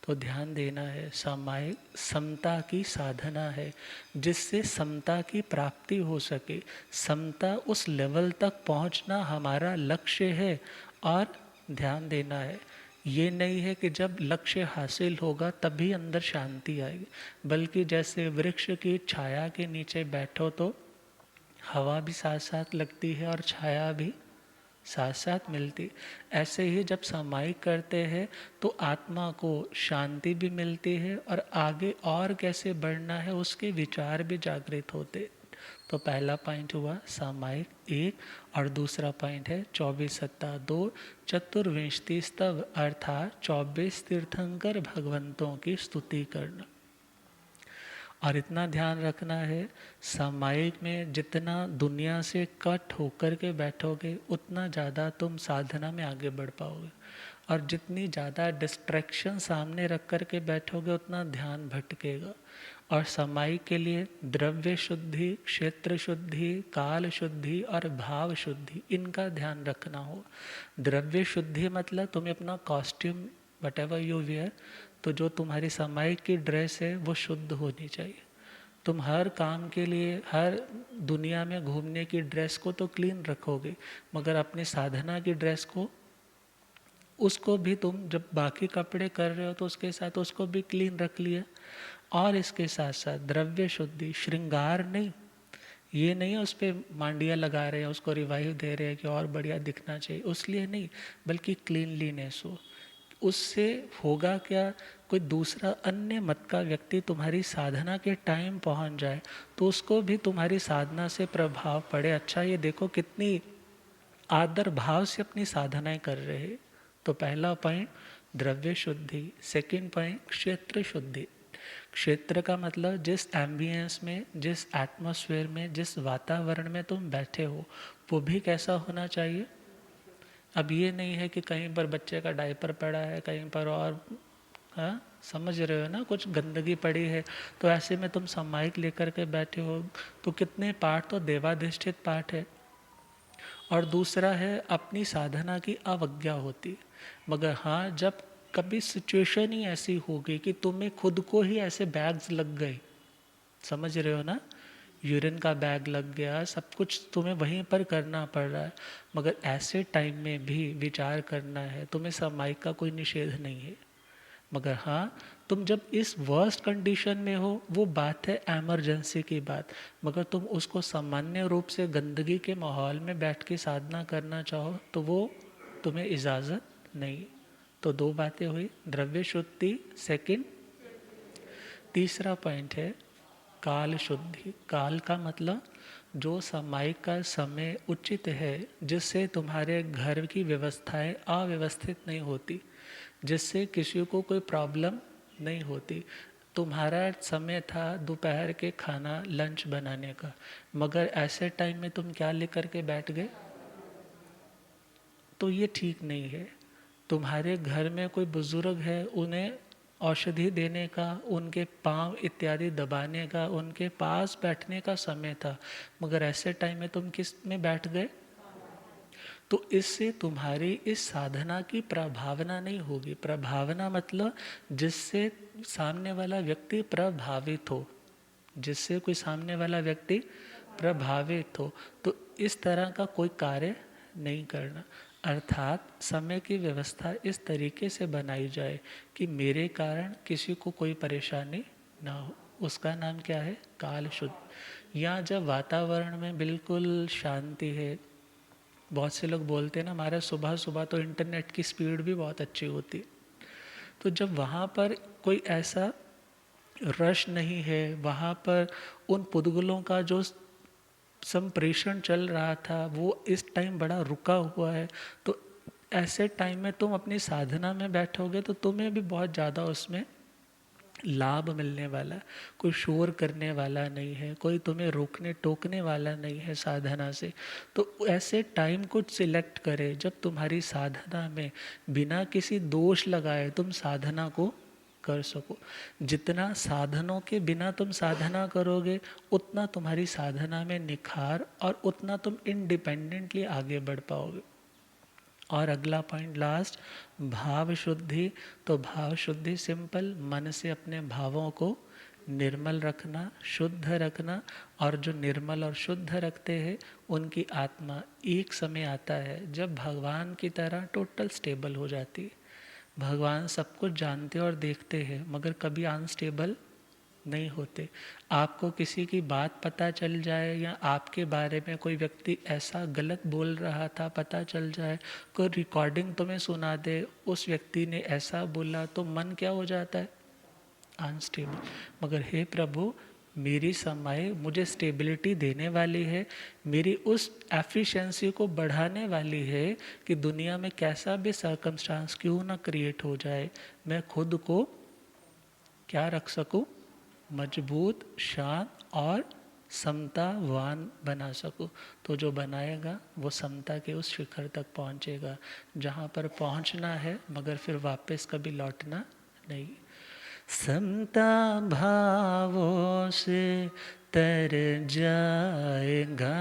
Speaker 3: तो ध्यान देना है, सामायिक समता की साधना है, जिससे समता की प्राप्ति हो सके। समता उस लेवल तक पहुंचना हमारा लक्ष्य है। और ध्यान देना है, ये नहीं है कि जब लक्ष्य हासिल होगा तभी अंदर शांति आएगी, बल्कि जैसे वृक्ष की छाया के नीचे बैठो तो हवा भी साथ साथ लगती है और छाया भी साथ साथ मिलती। ऐसे ही जब सामायिक करते हैं तो आत्मा को शांति भी मिलती है और आगे और कैसे बढ़ना है उसके विचार भी जागृत होते। तो पहला पॉइंट हुआ सामायिक 1, और दूसरा पॉइंट है 24 सत्ता 2 चतुर्विंशति स्तव, अर्थात 24 तीर्थंकर भगवंतों की स्तुति करना। और इतना ध्यान रखना है, सामायिक में जितना दुनिया से कट होकर के बैठोगे उतना ज़्यादा तुम साधना में आगे बढ़ पाओगे, और जितनी ज़्यादा डिस्ट्रैक्शन सामने रख कर के बैठोगे उतना ध्यान भटकेगा। और सामायिक के लिए द्रव्य शुद्धि, क्षेत्र शुद्धि, काल शुद्धि और भाव शुद्धि, इनका ध्यान रखना हो। द्रव्य शुद्धि मतलब तुम्हें अपना कॉस्ट्यूम वटेवर यू वेयर, तो जो तुम्हारी सामायिक की ड्रेस है वो शुद्ध होनी चाहिए। तुम हर काम के लिए, हर दुनिया में घूमने की ड्रेस को तो क्लीन रखोगे, मगर अपनी साधना की ड्रेस को, उसको भी तुम जब बाकी कपड़े कर रहे हो तो उसके साथ उसको भी क्लीन रख लिया। और इसके साथ साथ द्रव्य शुद्धि, श्रृंगार नहीं, ये नहीं है उस पर मांडिया लगा रहे हैं, उसको रिवाइव दे रहे हैं कि और बढ़िया दिखना चाहिए, उस लिए नहीं, बल्कि क्लीनलीनेस हो। उससे होगा क्या, कोई दूसरा अन्य मत का व्यक्ति तुम्हारी साधना के टाइम पहुंच जाए तो उसको भी तुम्हारी साधना से प्रभाव पड़े, अच्छा ये देखो कितनी आदर भाव से अपनी साधनाएं कर रहे हैं। तो पहला पॉइंट द्रव्य शुद्धि, सेकंड पॉइंट क्षेत्र शुद्धि। क्षेत्र का मतलब जिस एम्बियंस में, जिस एटमॉस्फेयर में, जिस वातावरण में तुम बैठे हो वो भी कैसा होना चाहिए। अब ये नहीं है कि कहीं पर बच्चे का डायपर पड़ा है, कहीं पर और, हाँ समझ रहे हो ना, कुछ गंदगी पड़ी है, तो ऐसे में तुम सामायिक लेकर के बैठे हो तो कितने पाठ तो देवाधिष्ठित पाठ है। और दूसरा है अपनी साधना की अवज्ञा होती। मगर हाँ, जब कभी सिचुएशन ही ऐसी होगी कि तुम्हें खुद को ही ऐसे बैग्स लग गए, समझ रहे हो ना, यूरिन का बैग लग गया, सब कुछ तुम्हें वहीं पर करना पड़ रहा है, मगर ऐसे टाइम में भी विचार करना है। तुम्हें सामायिक का कोई निषेध नहीं है, मगर हाँ तुम जब इस वर्स्ट कंडीशन में हो, वो बात है एमरजेंसी की बात, मगर तुम उसको सामान्य रूप से गंदगी के माहौल में बैठ के साधना करना चाहो तो वो तुम्हें इजाज़त नहीं। तो दो बातें हुई, द्रव्य शुद्धि सेकंड। तीसरा पॉइंट है काल शुद्धि। काल का मतलब जो सामायिक का समय उचित है, जिससे तुम्हारे घर की व्यवस्थाएं अव्यवस्थित नहीं होती, जिससे किसी को कोई प्रॉब्लम नहीं होती। तुम्हारा समय था दोपहर के खाना लंच बनाने का, मगर ऐसे टाइम में तुम क्या लेकर के बैठ गए, तो ये ठीक नहीं है। तुम्हारे घर में कोई बुजुर्ग है, उन्हें औषधि देने का, उनके पाँव इत्यादि दबाने का, उनके पास बैठने का समय था, मगर ऐसे टाइम में तुम किस में बैठ गए। तो इससे तुम्हारी इस साधना की प्रभावना नहीं होगी। प्रभावना मतलब जिससे सामने वाला व्यक्ति प्रभावित हो, जिससे कोई सामने वाला व्यक्ति प्रभावित हो, तो इस तरह का कोई कार्य नहीं करना। अर्थात समय की व्यवस्था इस तरीके से बनाई जाए कि मेरे कारण किसी को कोई परेशानी ना हो। उसका नाम क्या है, काल शुद्ध। यहाँ जब वातावरण में बिल्कुल शांति है, बहुत से लोग बोलते हैं ना हमारे सुबह सुबह तो इंटरनेट की स्पीड भी बहुत अच्छी होती है, तो जब वहाँ पर कोई ऐसा रश नहीं है, वहाँ पर उन पुद्गलों का जो संप्रेषण चल रहा था वो इस टाइम बड़ा रुका हुआ है, तो ऐसे टाइम में तुम अपनी साधना में बैठोगे तो तुम्हें भी बहुत ज़्यादा उसमें लाभ मिलने वाला है। कोई शोर करने वाला नहीं है, कोई तुम्हें रोकने टोकने वाला नहीं है साधना से। तो ऐसे टाइम को सिलेक्ट करे जब तुम्हारी साधना में बिना किसी दोष लगाए तुम साधना को कर सको। जितना साधनों के बिना तुम साधना करोगे, उतना तुम्हारी साधना में निखार और उतना तुम इंडिपेंडेंटली आगे बढ़ पाओगे। और अगला पॉइंट लास्ट, भाव शुद्धि। तो भाव शुद्धि सिंपल, मन से अपने भावों को निर्मल रखना, शुद्ध रखना, और जो निर्मल और शुद्ध रखते हैं उनकी आत्मा एक समय आता है जब भगवान की तरह टोटल स्टेबल हो जाती है। भगवान सब कुछ जानते और देखते हैं, मगर कभी अनस्टेबल नहीं होते। आपको किसी की बात पता चल जाए या आपके बारे में कोई व्यक्ति ऐसा गलत बोल रहा था पता चल जाए, कोई रिकॉर्डिंग तुम्हें सुना दे उस व्यक्ति ने ऐसा बोला, तो मन क्या हो जाता है, अनस्टेबल। मगर हे प्रभु, मेरी समाई मुझे स्टेबिलिटी देने वाली है, मेरी उस एफिशिएंसी को बढ़ाने वाली है कि दुनिया में कैसा भी सर्कमस्टांस क्यों ना क्रिएट हो जाए, मैं खुद को क्या रख सकूं, मजबूत, शांत और समतावान बना सकूं। तो जो बनाएगा वो समता के उस शिखर तक पहुंचेगा जहां पर पहुंचना है, मगर फिर वापस कभी लौटना नहीं। समता भावों से तर जाएगा,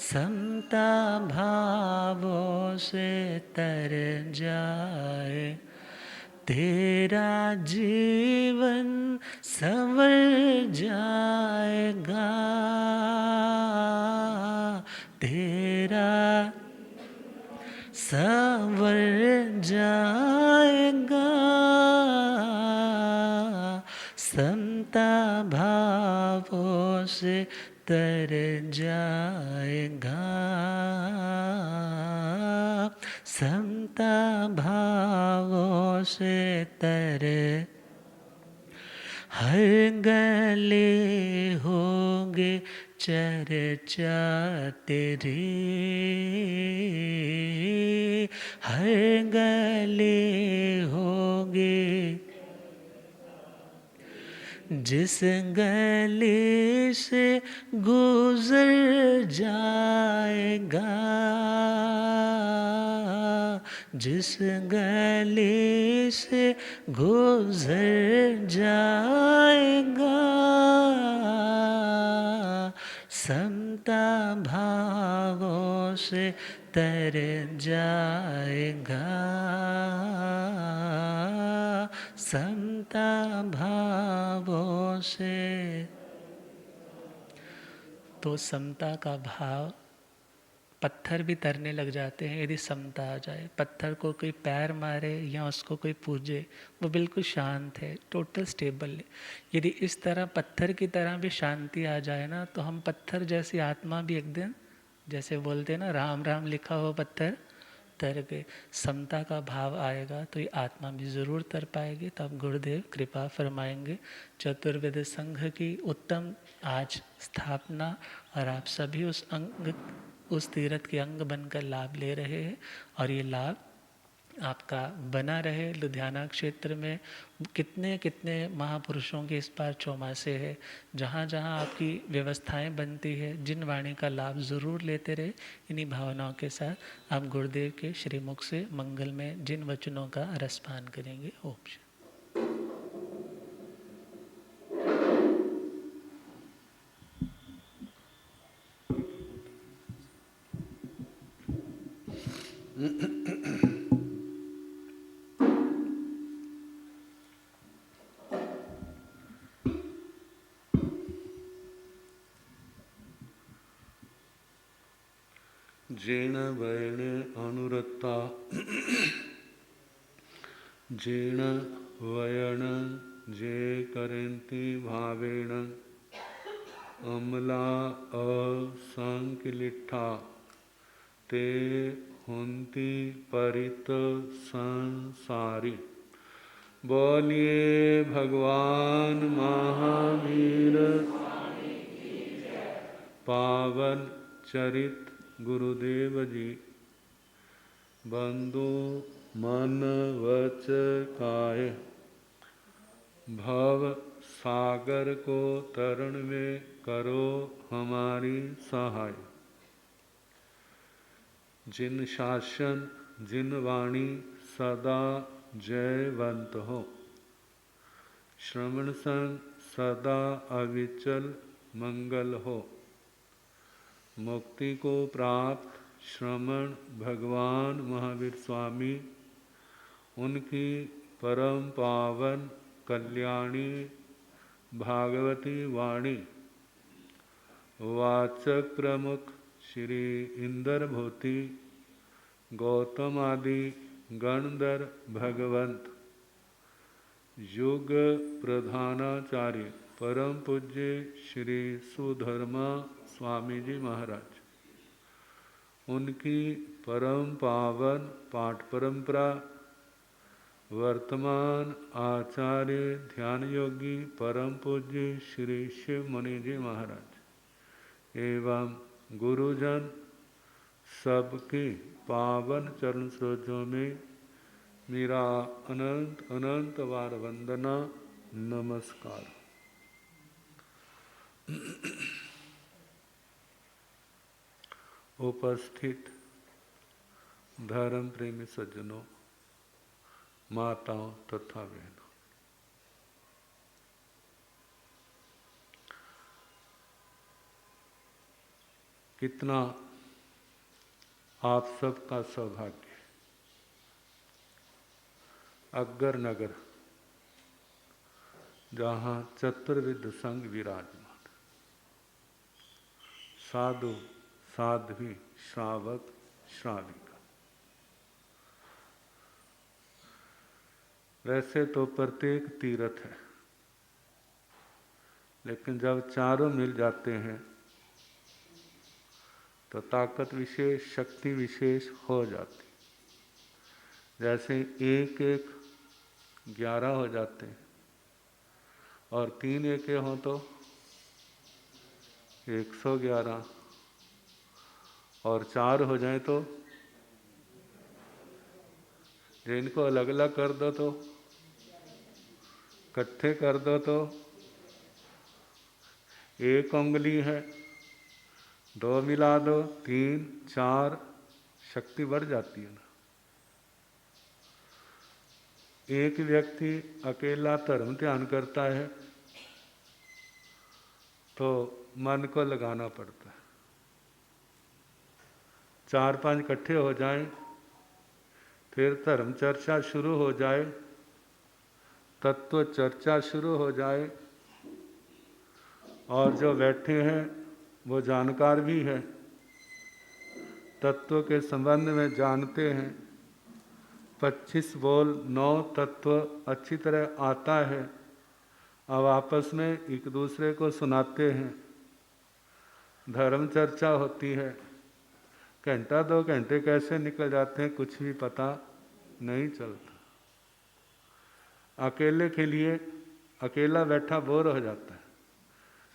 Speaker 3: समता भावों से तर जाए, तेरा जीवन संवर जाएगा, तेरा संवर जाएगा, समता भावों से तर जाएगा, समता भावों से तर। हर गले होंगे चर्चा तेरी, हर गले होंगे, जिस गले से गुजर जाएगा, जिस गले से गुजर जाएगा, समता भावों से तर जाएगा, समता भावों गुणों से, तो समता का भाव, पत्थर भी तरने लग जाते हैं यदि समता आ जाए। पत्थर को कोई पैर मारे या उसको कोई पूजे, वो बिल्कुल शांत है, टोटल स्टेबल है। यदि इस तरह पत्थर की तरह भी शांति आ जाए ना, तो हम पत्थर जैसी आत्मा भी एक दिन, जैसे बोलते हैं ना, राम राम लिखा हो पत्थर तर गए। समता का भाव आएगा तो ये आत्मा भी ज़रूर तर पाएगी। तब गुरुदेव कृपा फरमाएंगे। चतुर्वेद संघ की उत्तम आज स्थापना, और आप सभी उस तीर्थ के अंग बनकर लाभ ले रहे हैं, और ये लाभ आपका बना रहे। लुधियाना क्षेत्र में कितने कितने महापुरुषों के इस बार चौमासे है, जहाँ जहाँ आपकी व्यवस्थाएं बनती है, जिन वाणी का लाभ ज़रूर लेते रहे। इन्हीं भावनाओं के साथ आप गुरुदेव के श्रीमुख से मंगल में जिन वचनों का रसपान करेंगे। ओम शांति।
Speaker 4: जेन वैण अनुरक्ता जेन वयन जे करन्ति भावेन अमला असंकिलिठा ते हुन्ति परित संसारी। बोलिए भगवान महावीर पावन चरित गुरुदेव जी। बंधु मन वच काय भव सागर को तरण में करो हमारी सहाय। जिन शासन जिन वाणी सदा जयवंत हो, श्रवण संग सदा अविचल मंगल हो। मुक्ति को प्राप्त श्रमण भगवान महावीर स्वामी, उनकी परम पावन कल्याणी भागवती वाणी वाचक प्रमुख श्री इंद्र भूति गौतम आदि गणधर भगवंत युग प्रधानाचार्य परम पूज्य श्री सुधर्मा स्वामी जी महाराज, उनकी परम पावन पाठ परंपरा वर्तमान आचार्य ध्यान योगी परम पूज्य श्री शिव मुनि जी महाराज एवं गुरुजन सबकी पावन चरण सरोजों में मेरा अनंत अनंत बार वंदना नमस्कार। उपस्थित धर्म प्रेमी सज्जनों, माताओं तथा बहनों, कितना आप सबका सौभाग्य। अग्गर नगर जहाँ चतुर्विध संघ विराजमान, साधु साध्वी श्रावक श्राविका। वैसे तो प्रत्येक तीर्थ है, लेकिन जब चारों मिल जाते हैं तो ताकत विशेष शक्ति विशेष हो जाती। जैसे एक एक 11 हो जाते हैं, और 3 एके हों तो 111, और 4 हो जाए तो जिनको अलग अलग कर दो तो, इकट्ठे कर दो तो 1 उंगली है, 2 मिला दो 3 4, शक्ति बढ़ जाती है ना। एक व्यक्ति अकेला धर्म ध्यान करता है तो मन को लगाना पड़ता है। 4-5 इकट्ठे हो जाएं, फिर धर्म चर्चा शुरू हो जाए, तत्व चर्चा शुरू हो जाए, और जो बैठे हैं वो जानकार भी है, तत्व के संबंध में जानते हैं। 25 बोल 9 तत्व अच्छी तरह आता है। अब आपस में एक दूसरे को सुनाते हैं, धर्म चर्चा होती है। घंटा 2 घंटे कैसे निकल जाते हैं कुछ भी पता नहीं चलता। अकेले के लिए अकेला बैठा बोर हो जाता है।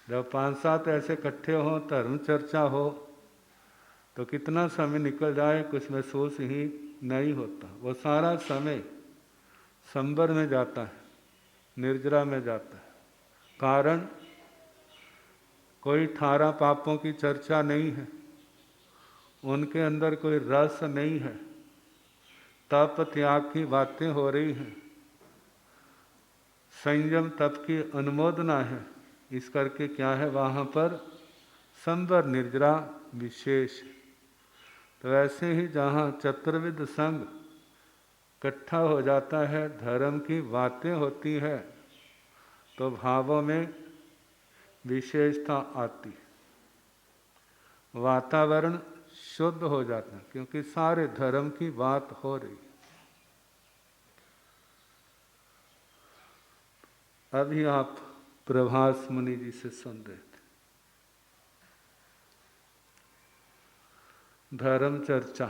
Speaker 4: जब 5-7 ऐसे इकट्ठे हों, धर्म चर्चा हो, तो कितना समय निकल जाए कुछ महसूस ही नहीं होता। वो सारा समय संबर में जाता है, निर्जरा में जाता है। कारण कोई 18 पापों की चर्चा नहीं है, उनके अंदर कोई रस नहीं है, तप त्याग की बातें हो रही हैं, संयम तप की अनुमोदना है। इस करके क्या है वहाँ पर संबर निर्जरा विशेष। तो ऐसे ही जहाँ चतुर्विध संग इकट्ठा हो जाता है, धर्म की बातें होती है, तो भावों में विशेषता आती, वातावरण शुद्ध हो जाता है, क्योंकि सारे धर्म की बात हो रही। अभी आप प्रभास मुनि जी से सुन रहे थे, धर्म चर्चा,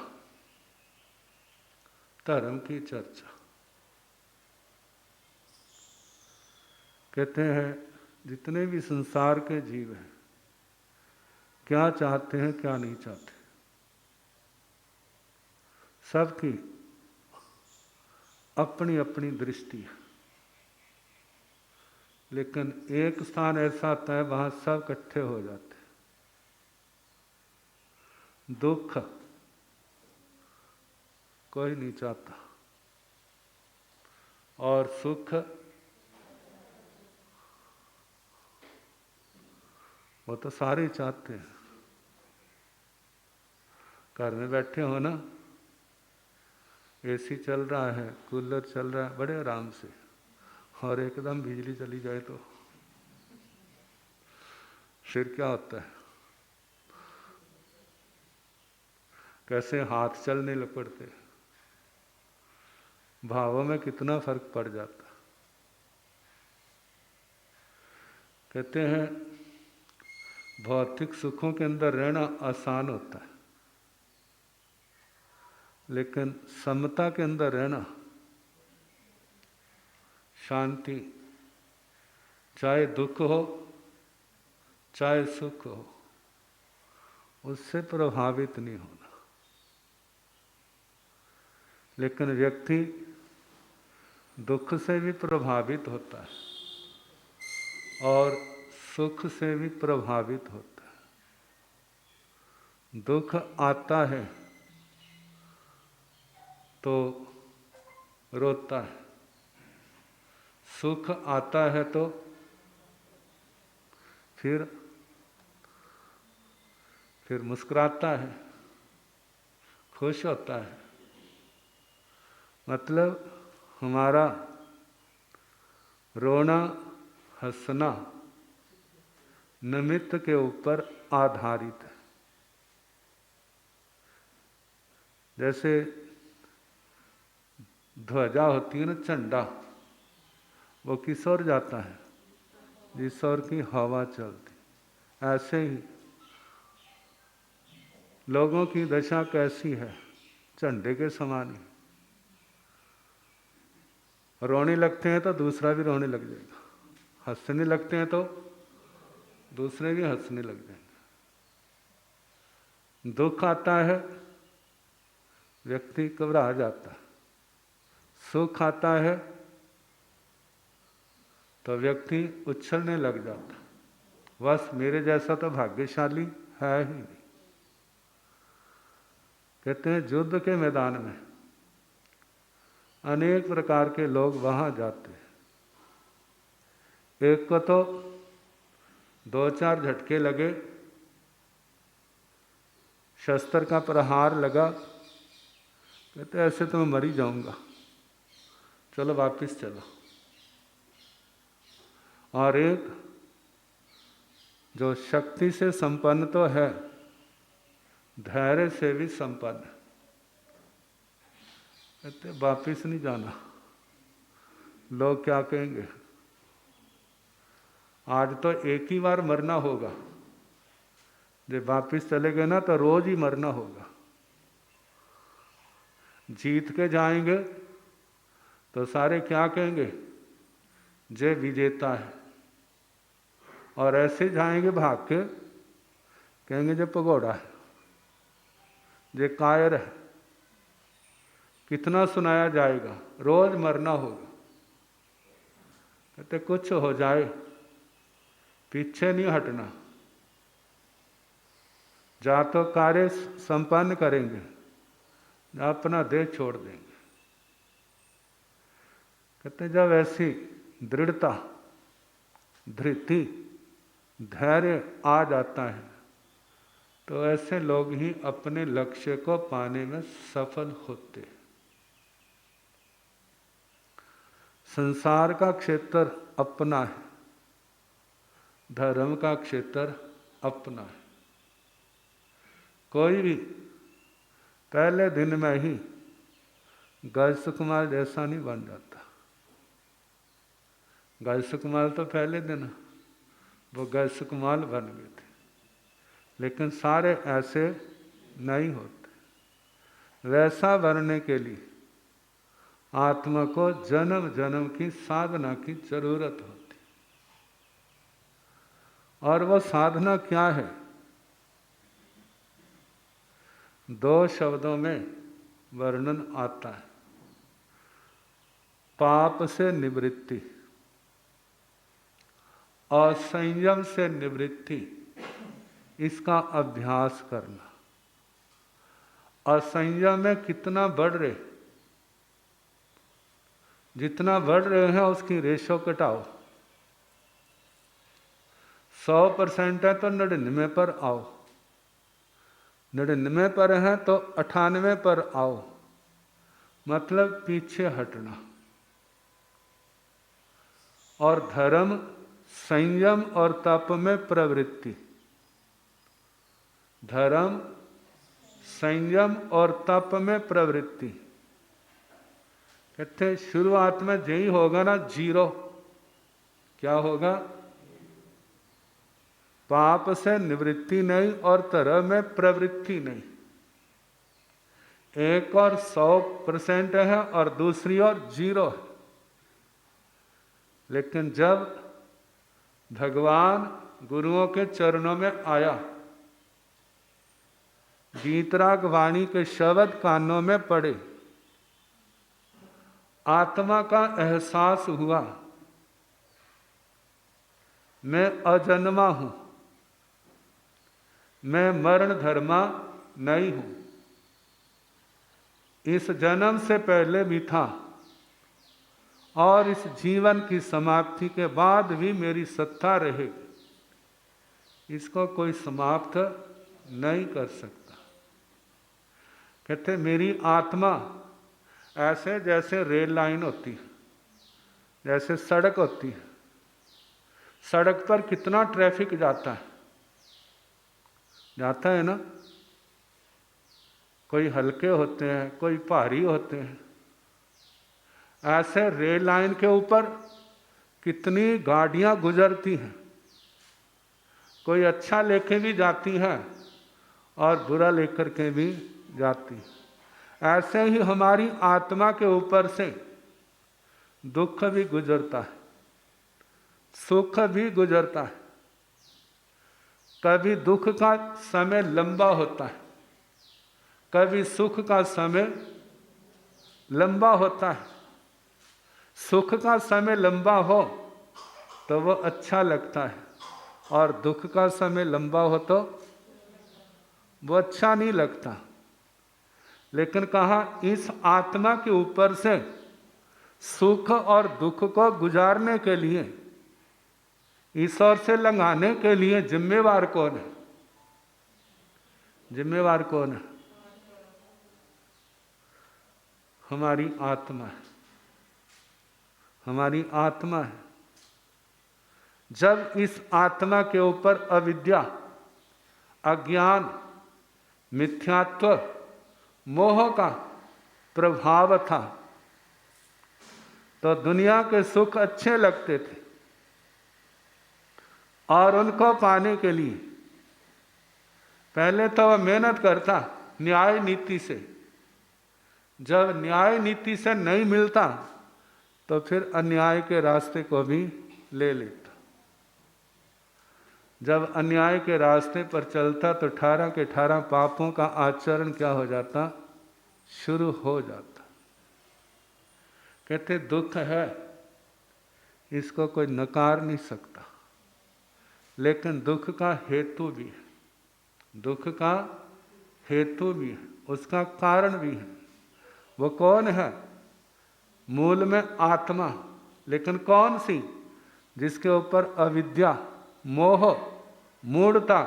Speaker 4: धर्म की चर्चा। कहते हैं जितने भी संसार के जीव हैं, क्या चाहते हैं क्या नहीं चाहते, सबकी अपनी अपनी दृष्टि है। लेकिन एक स्थान ऐसा आता है वहां सब इकट्ठे हो जाते हैं। दुख कोई नहीं चाहता और सुख वो तो सारे चाहते हैं। घर में बैठे हो ना, एसी चल रहा है, कूलर चल रहा है बड़े आराम से, और एकदम बिजली चली जाए तो फिर क्या होता है, कैसे हाथ चलने लग पड़ते, भावों में कितना फर्क पड़ जाता। कहते हैं भौतिक सुखों के अंदर रहना आसान होता है, लेकिन समता के अंदर रहना, शांति, चाहे दुख हो चाहे सुख हो, उससे प्रभावित नहीं होना। लेकिन व्यक्ति दुख से भी प्रभावित होता है और सुख से भी प्रभावित होता है। दुख आता है तो रोता है, सुख आता है तो फिर मुस्कुराता है, खुश होता है। मतलब हमारा रोना हंसना निमित्त के ऊपर आधारित है। जैसे ध्वजा होती है ना, झंडा, वो किस ओर जाता है, जिस ओर की हवा चलती। ऐसे ही लोगों की दशा कैसी है, झंडे के समान ही। रोने लगते हैं तो दूसरा भी रोने लग जाएगा, हंसने लगते हैं तो दूसरे भी हंसने लग जाएंगे। दुख आता है व्यक्ति घबरा जाता है, सुख आता है तो व्यक्ति उछलने लग जाता है। बस मेरे जैसा तो भाग्यशाली है ही नहीं। कहते हैं युद्ध के मैदान में अनेक प्रकार के लोग वहां जाते हैं। एक को तो 2-4 झटके लगे, शस्त्र का प्रहार लगा, कहते ऐसे तो मैं मर ही जाऊंगा, चलो वापस चलो। और एक जो शक्ति से संपन्न तो है, धैर्य से भी संपन्न है। कहते वापिस नहीं जाना, लोग क्या कहेंगे। आज तो एक ही बार मरना होगा, जब वापिस चले गए ना तो रोज ही मरना होगा। जीत के जाएंगे तो सारे क्या कहेंगे, जय विजेता है, और ऐसे जाएंगे भाग के, कहेंगे जय पगोड़ा है, जय कायर है। कितना सुनाया जाएगा, रोज मरना होगा। कहते कुछ हो जाए पीछे नहीं हटना, जा तो कार्य संपन्न करेंगे, या अपना देह छोड़ देंगे। कहते जब ऐसी दृढ़ता, धृति, धैर्य आ जाता है तो ऐसे लोग ही अपने लक्ष्य को पाने में सफल होते हैं। संसार का क्षेत्र अपना है, धर्म का क्षेत्र अपना है। कोई भी पहले दिन में ही गज सुकुमार जैसा नहीं बन जाता। गज सुकुमार तो पहले दिन वो गज सुकुमार बन गए थे, लेकिन सारे ऐसे नहीं होते। वैसा बनने के लिए आत्मा को जन्म जन्म की साधना की जरूरत होती। और वो साधना क्या है? 2 शब्दों में वर्णन आता है, पाप से निवृत्ति और संयम से निवृत्ति, इसका अभ्यास करना। और संयम में कितना बढ़ रहे, जितना बढ़ रहे हैं उसकी रेशो घटाओ। 100% है तो 99 पर आओ, 99 पर है तो 98 पर आओ, मतलब पीछे हटना। और धर्म, संयम और तप में प्रवृत्ति। धर्म, संयम और तप में प्रवृत्ति। कहते शुरुआत में यही होगा ना, 0। क्या होगा? पाप से निवृत्ति नहीं और धर्म में प्रवृत्ति नहीं। एक और 100% है और दूसरी और 0 है। लेकिन जब भगवान गुरुओं के चरणों में आया, गीतराग वाणी के शब्द कानों में पड़े, आत्मा का एहसास हुआ, मैं अजन्मा हूं, मैं मरण धर्मा नहीं हूं, इस जन्म से पहले भी था और इस जीवन की समाप्ति के बाद भी मेरी सत्ता रहेगी, इसको कोई समाप्त नहीं कर सकता। कहते मेरी आत्मा ऐसे जैसे रेल लाइन होती है, जैसे सड़क होती है, सड़क पर कितना ट्रैफिक जाता है ना। कोई हल्के होते हैं, कोई भारी होते हैं। ऐसे रेल लाइन के ऊपर कितनी गाड़ियां गुजरती हैं, कोई अच्छा लेके भी जाती है और बुरा लेकर के भी जाती है। ऐसे ही हमारी आत्मा के ऊपर से दुख भी गुजरता है, सुख भी गुजरता है। कभी दुख का समय लंबा होता है, कभी सुख का समय लंबा होता है। सुख का समय लंबा हो तो वो अच्छा लगता है, और दुख का समय लंबा हो तो वो अच्छा नहीं लगता। लेकिन कहा इस आत्मा के ऊपर से सुख और दुख को गुजारने के लिए, ईश्वर से लंघाने के लिए जिम्मेवार कौन है? जिम्मेवार कौन है? हमारी आत्मा है। हमारी आत्मा है। जब इस आत्मा के ऊपर अविद्या, अज्ञान, मिथ्यात्व, मोह का प्रभाव था तो दुनिया के सुख अच्छे लगते थे और उनको पाने के लिए पहले तो वह मेहनत करता न्याय नीति से। जब न्याय नीति से नहीं मिलता तो फिर अन्याय के रास्ते को भी ले लेता। जब अन्याय के रास्ते पर चलता तो 18 के 18 पापों का आचरण क्या हो जाता, शुरू हो जाता। कहते दुख है, इसको कोई नकार नहीं सकता, लेकिन दुख का हेतु भी है, दुख का हेतु भी है, उसका कारण भी है। वो कौन है? मूल में आत्मा, लेकिन कौन सी? जिसके ऊपर अविद्या, मोह, मूढ़ता,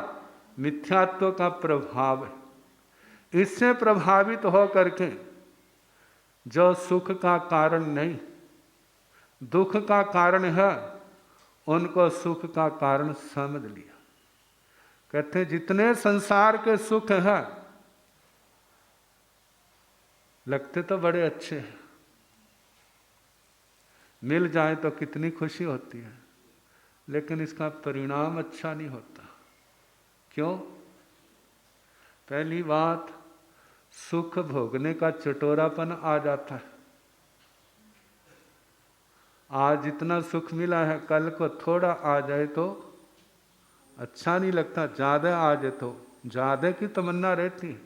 Speaker 4: मिथ्यात्व का प्रभाव है। इससे प्रभावित हो करके जो सुख का कारण नहीं, दुख का कारण है, उनको सुख का कारण समझ लिया। कहते जितने संसार के सुख हैं लगते तो बड़े अच्छे हैं, मिल जाए तो कितनी खुशी होती है, लेकिन इसका परिणाम अच्छा नहीं होता। क्यों? पहली बात, सुख भोगने का चटोरापन आ जाता है। आज जितना सुख मिला है कल को थोड़ा आ जाए तो अच्छा नहीं लगता, ज़्यादा आ जाए तो ज़्यादा की तमन्ना रहती है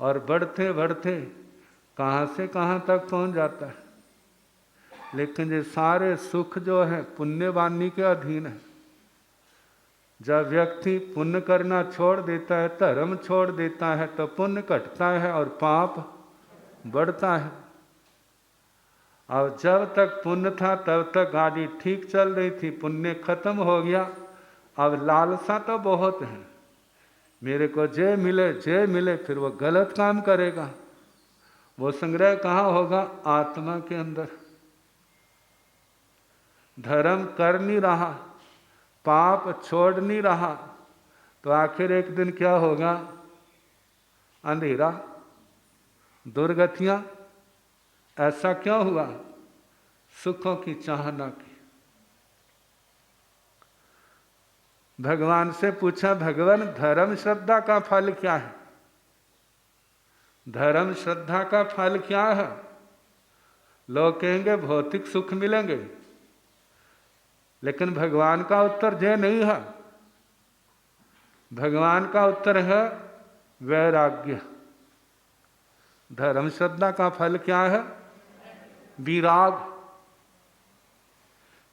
Speaker 4: और बढ़ते बढ़ते कहाँ से कहाँ तक पहुँच जाता है। लेकिन ये सारे सुख जो है पुण्यवानी के अधीन है। जब व्यक्ति पुण्य करना छोड़ देता है, धर्म छोड़ देता है, तो पुण्य घटता है और पाप बढ़ता है। और जब तक पुण्य था तब तक गाड़ी ठीक चल रही थी, पुण्य खत्म हो गया, अब लालसा तो बहुत है, मेरे को जय मिले, फिर वो गलत काम करेगा। वो संग्रह कहाँ होगा? आत्मा के अंदर। धर्म कर नहीं रहा, पाप छोड़ नहीं रहा, तो आखिर एक दिन क्या होगा? अंधेरा, दुर्गतियाँ। ऐसा क्यों हुआ? सुखों की चाहना की। भगवान से पूछा, भगवान धर्म श्रद्धा का फल क्या है? धर्म श्रद्धा का फल क्या है? लोग कहेंगे भौतिक सुख मिलेंगे, लेकिन भगवान का उत्तर ये नहीं है। भगवान का उत्तर है वैराग्य। धर्म श्रद्धा का फल क्या है? विराग।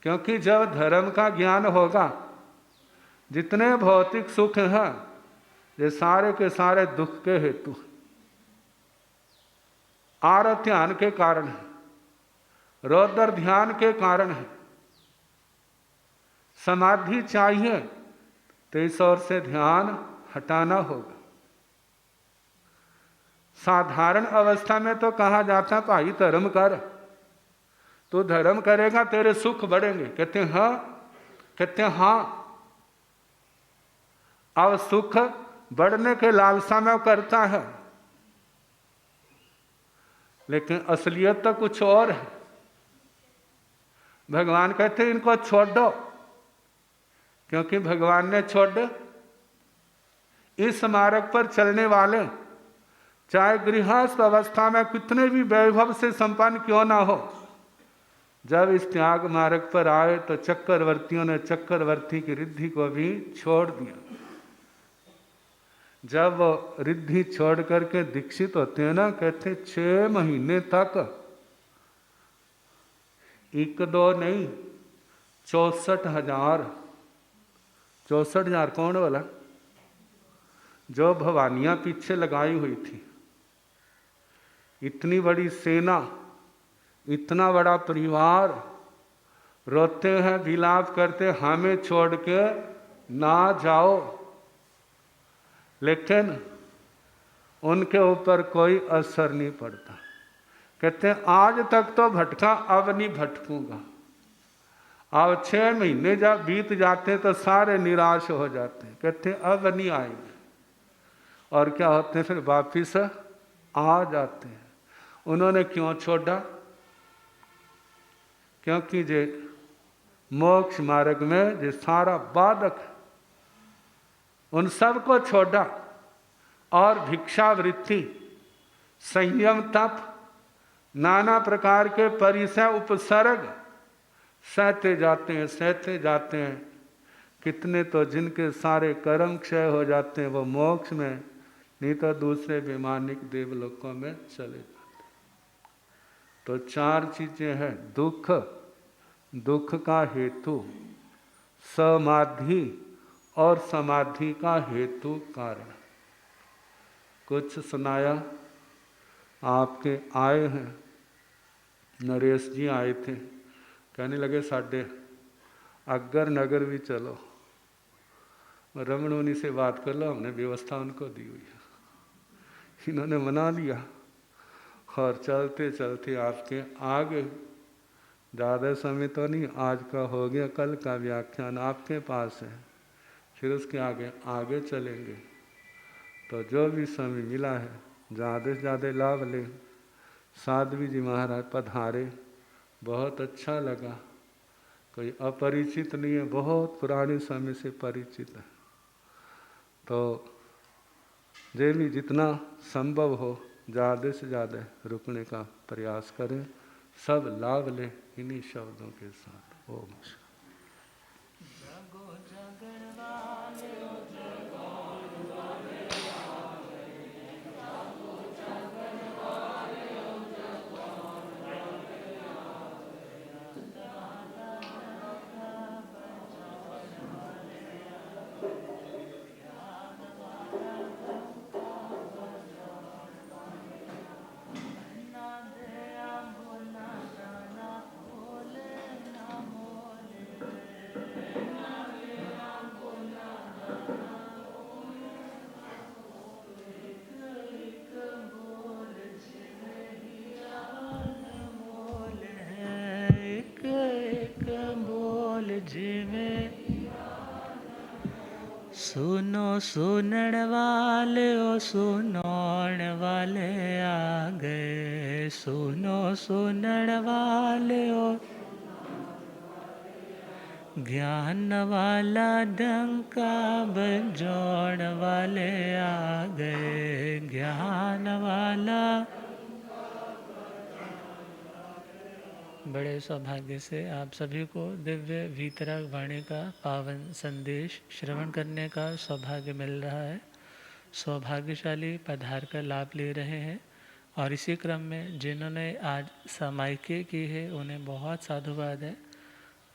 Speaker 4: क्योंकि जब धर्म का ज्ञान होगा, जितने भौतिक सुख हैं ये सारे के सारे दुख के हेतु हैं, आरत ध्यान के कारण है, रौद्र ध्यान के कारण है। समाधि चाहिए तो इस ओर से ध्यान हटाना होगा। साधारण अवस्था में तो कहा जाता भाई धर्म कर, तो धर्म करेगा तेरे सुख बढ़ेंगे। कहते हैं हाँ, कहते हैं हाँ। अब सुख बढ़ने के लालसा में करता है, लेकिन असलियत तो कुछ और है। भगवान कहते हैं इनको छोड़ दो, क्योंकि भगवान ने छोड़ दे। इस मार्ग पर चलने वाले चाहे गृहस्थ अवस्था में कितने भी वैभव से संपन्न क्यों ना हो, जब इस त्याग मार्ग पर आए तो चक्रवर्तियों ने चक्रवर्ती की रिद्धि को भी छोड़ दिया। जब वो रिद्धि छोड़ करके दीक्षित होते हैं ना, कहते 6 महीने तक, एक दो नहीं 64,000। 64,000 कौन वाला? जो भवानियां पीछे लगाई हुई थी। इतनी बड़ी सेना, इतना बड़ा परिवार, रोते हैं, विलाप करते, हमें छोड़ के ना जाओ, लेकिन उनके ऊपर कोई असर नहीं पड़ता। कहते हैं आज तक तो भटका, अब नहीं भटकूंगा। अब 6 महीने जब बीत जाते तो सारे निराश हो जाते हैं, कहते अब नहीं आएंगे, और क्या होते हैं फिर वापिस आ जाते हैं। उन्होंने क्यों छोड़ा? क्योंकि जे मोक्ष मार्ग में जो सारा बाधक उन सब को छोड़ा और भिक्षावृत्ति, संयम, तप, नाना प्रकार के परिसय उपसर्ग सहते जाते हैं। कितने तो जिनके सारे कर्म क्षय हो जाते हैं वो मोक्ष में, नहीं तो दूसरे वैमानिक देवलोकों में चले जाते। तो 4 चीजें हैं, दुख, दुख का हेतु, समाधि और समाधि का हेतु कारण। कुछ सुनाया, आपके आए हैं, नरेश जी आए थे, कहने लगे साढ़े अगर नगर भी चलो, रमन उन्हीं से बात कर लो, हमने व्यवस्था उनको दी हुई है। इन्होंने मना लिया और चलते चलते आपके आगे, ज़्यादा समय तो नहीं, आज का हो गया, कल का व्याख्यान आपके पास है, फिर उसके आगे आगे चलेंगे। तो जो भी समय मिला है ज़्यादा से ज़्यादा लाभ लें। साध्वी जी महाराज पधारे, बहुत अच्छा लगा, कोई अपरिचित नहीं है, बहुत पुराने समय से परिचित है। तो जे भी जितना संभव हो ज़्यादा से ज़्यादा रुकने का प्रयास करें, सब लाभ लें इन्हीं शब्दों के साथ। ओम।
Speaker 3: सुनो सुनण वाले ओ सुनौण वाले आ गए, सुनो सुनण वाले ओ ज्ञान वाला डंका बजौण वाले आ गए, ज्ञान वाला। बड़े सौभाग्य से आप सभी को दिव्य वीतराग वाणी का पावन संदेश श्रवण करने का सौभाग्य मिल रहा है। सौभाग्यशाली पधार कर लाभ ले रहे हैं, और इसी क्रम में जिन्होंने आज समाइके की है उन्हें बहुत साधुवाद है।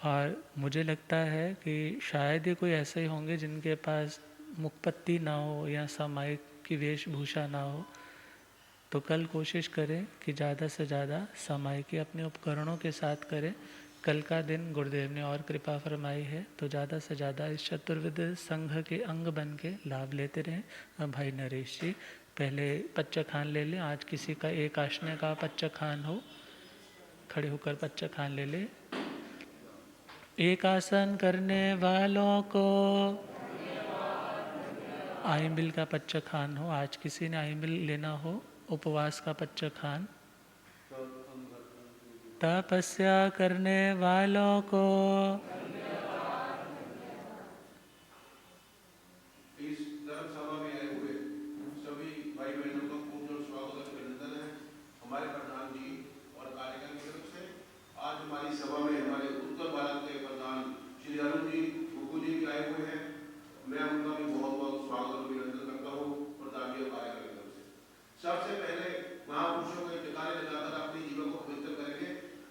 Speaker 3: और मुझे लगता है कि शायद ही कोई ऐसे ही होंगे जिनके पास मुखपत्ति ना हो या समाइक की वेशभूषा ना हो। तो कल कोशिश करें कि ज़्यादा से ज़्यादा समाइके अपने उपकरणों के साथ करें। कल का दिन गुरुदेव ने और कृपा फरमाई है, तो ज़्यादा से ज़्यादा इस चतुर्विध संघ के अंग बन के लाभ लेते रहें। अब भाई नरेश जी पहले पच्चा खान ले लें। आज किसी का एक आसने का पच्चा खान हो, खड़े होकर पच्चा खान ले लें। एक आसन करने वालों को आइमिल का पच्चा खान हो। आज किसी ने आइमिल लेना हो, उपवास का पच्चा खान। तपस्या करने वालों को
Speaker 5: इस धर्म सभा में आए हुए सभी भाई बहनों का पूर्ण स्वागत और अभिनंदन है। हमारे प्रधान जी और कार्यक्रम की तरफ से आज हमारी सभा में हमारे उत्तर भारत के प्रधान श्री अरुण जी गुगू जी भी आए हुए हैं। मैं उनका भी बहुत बहुत स्वागत और अभिनंदन करता हूँ प्रधान जी और कार्यक्रम की तरफ से। सबसे पहले महापुरुषों के जयकारे लगाकर अपने जीवन को पवित्र करेंगे।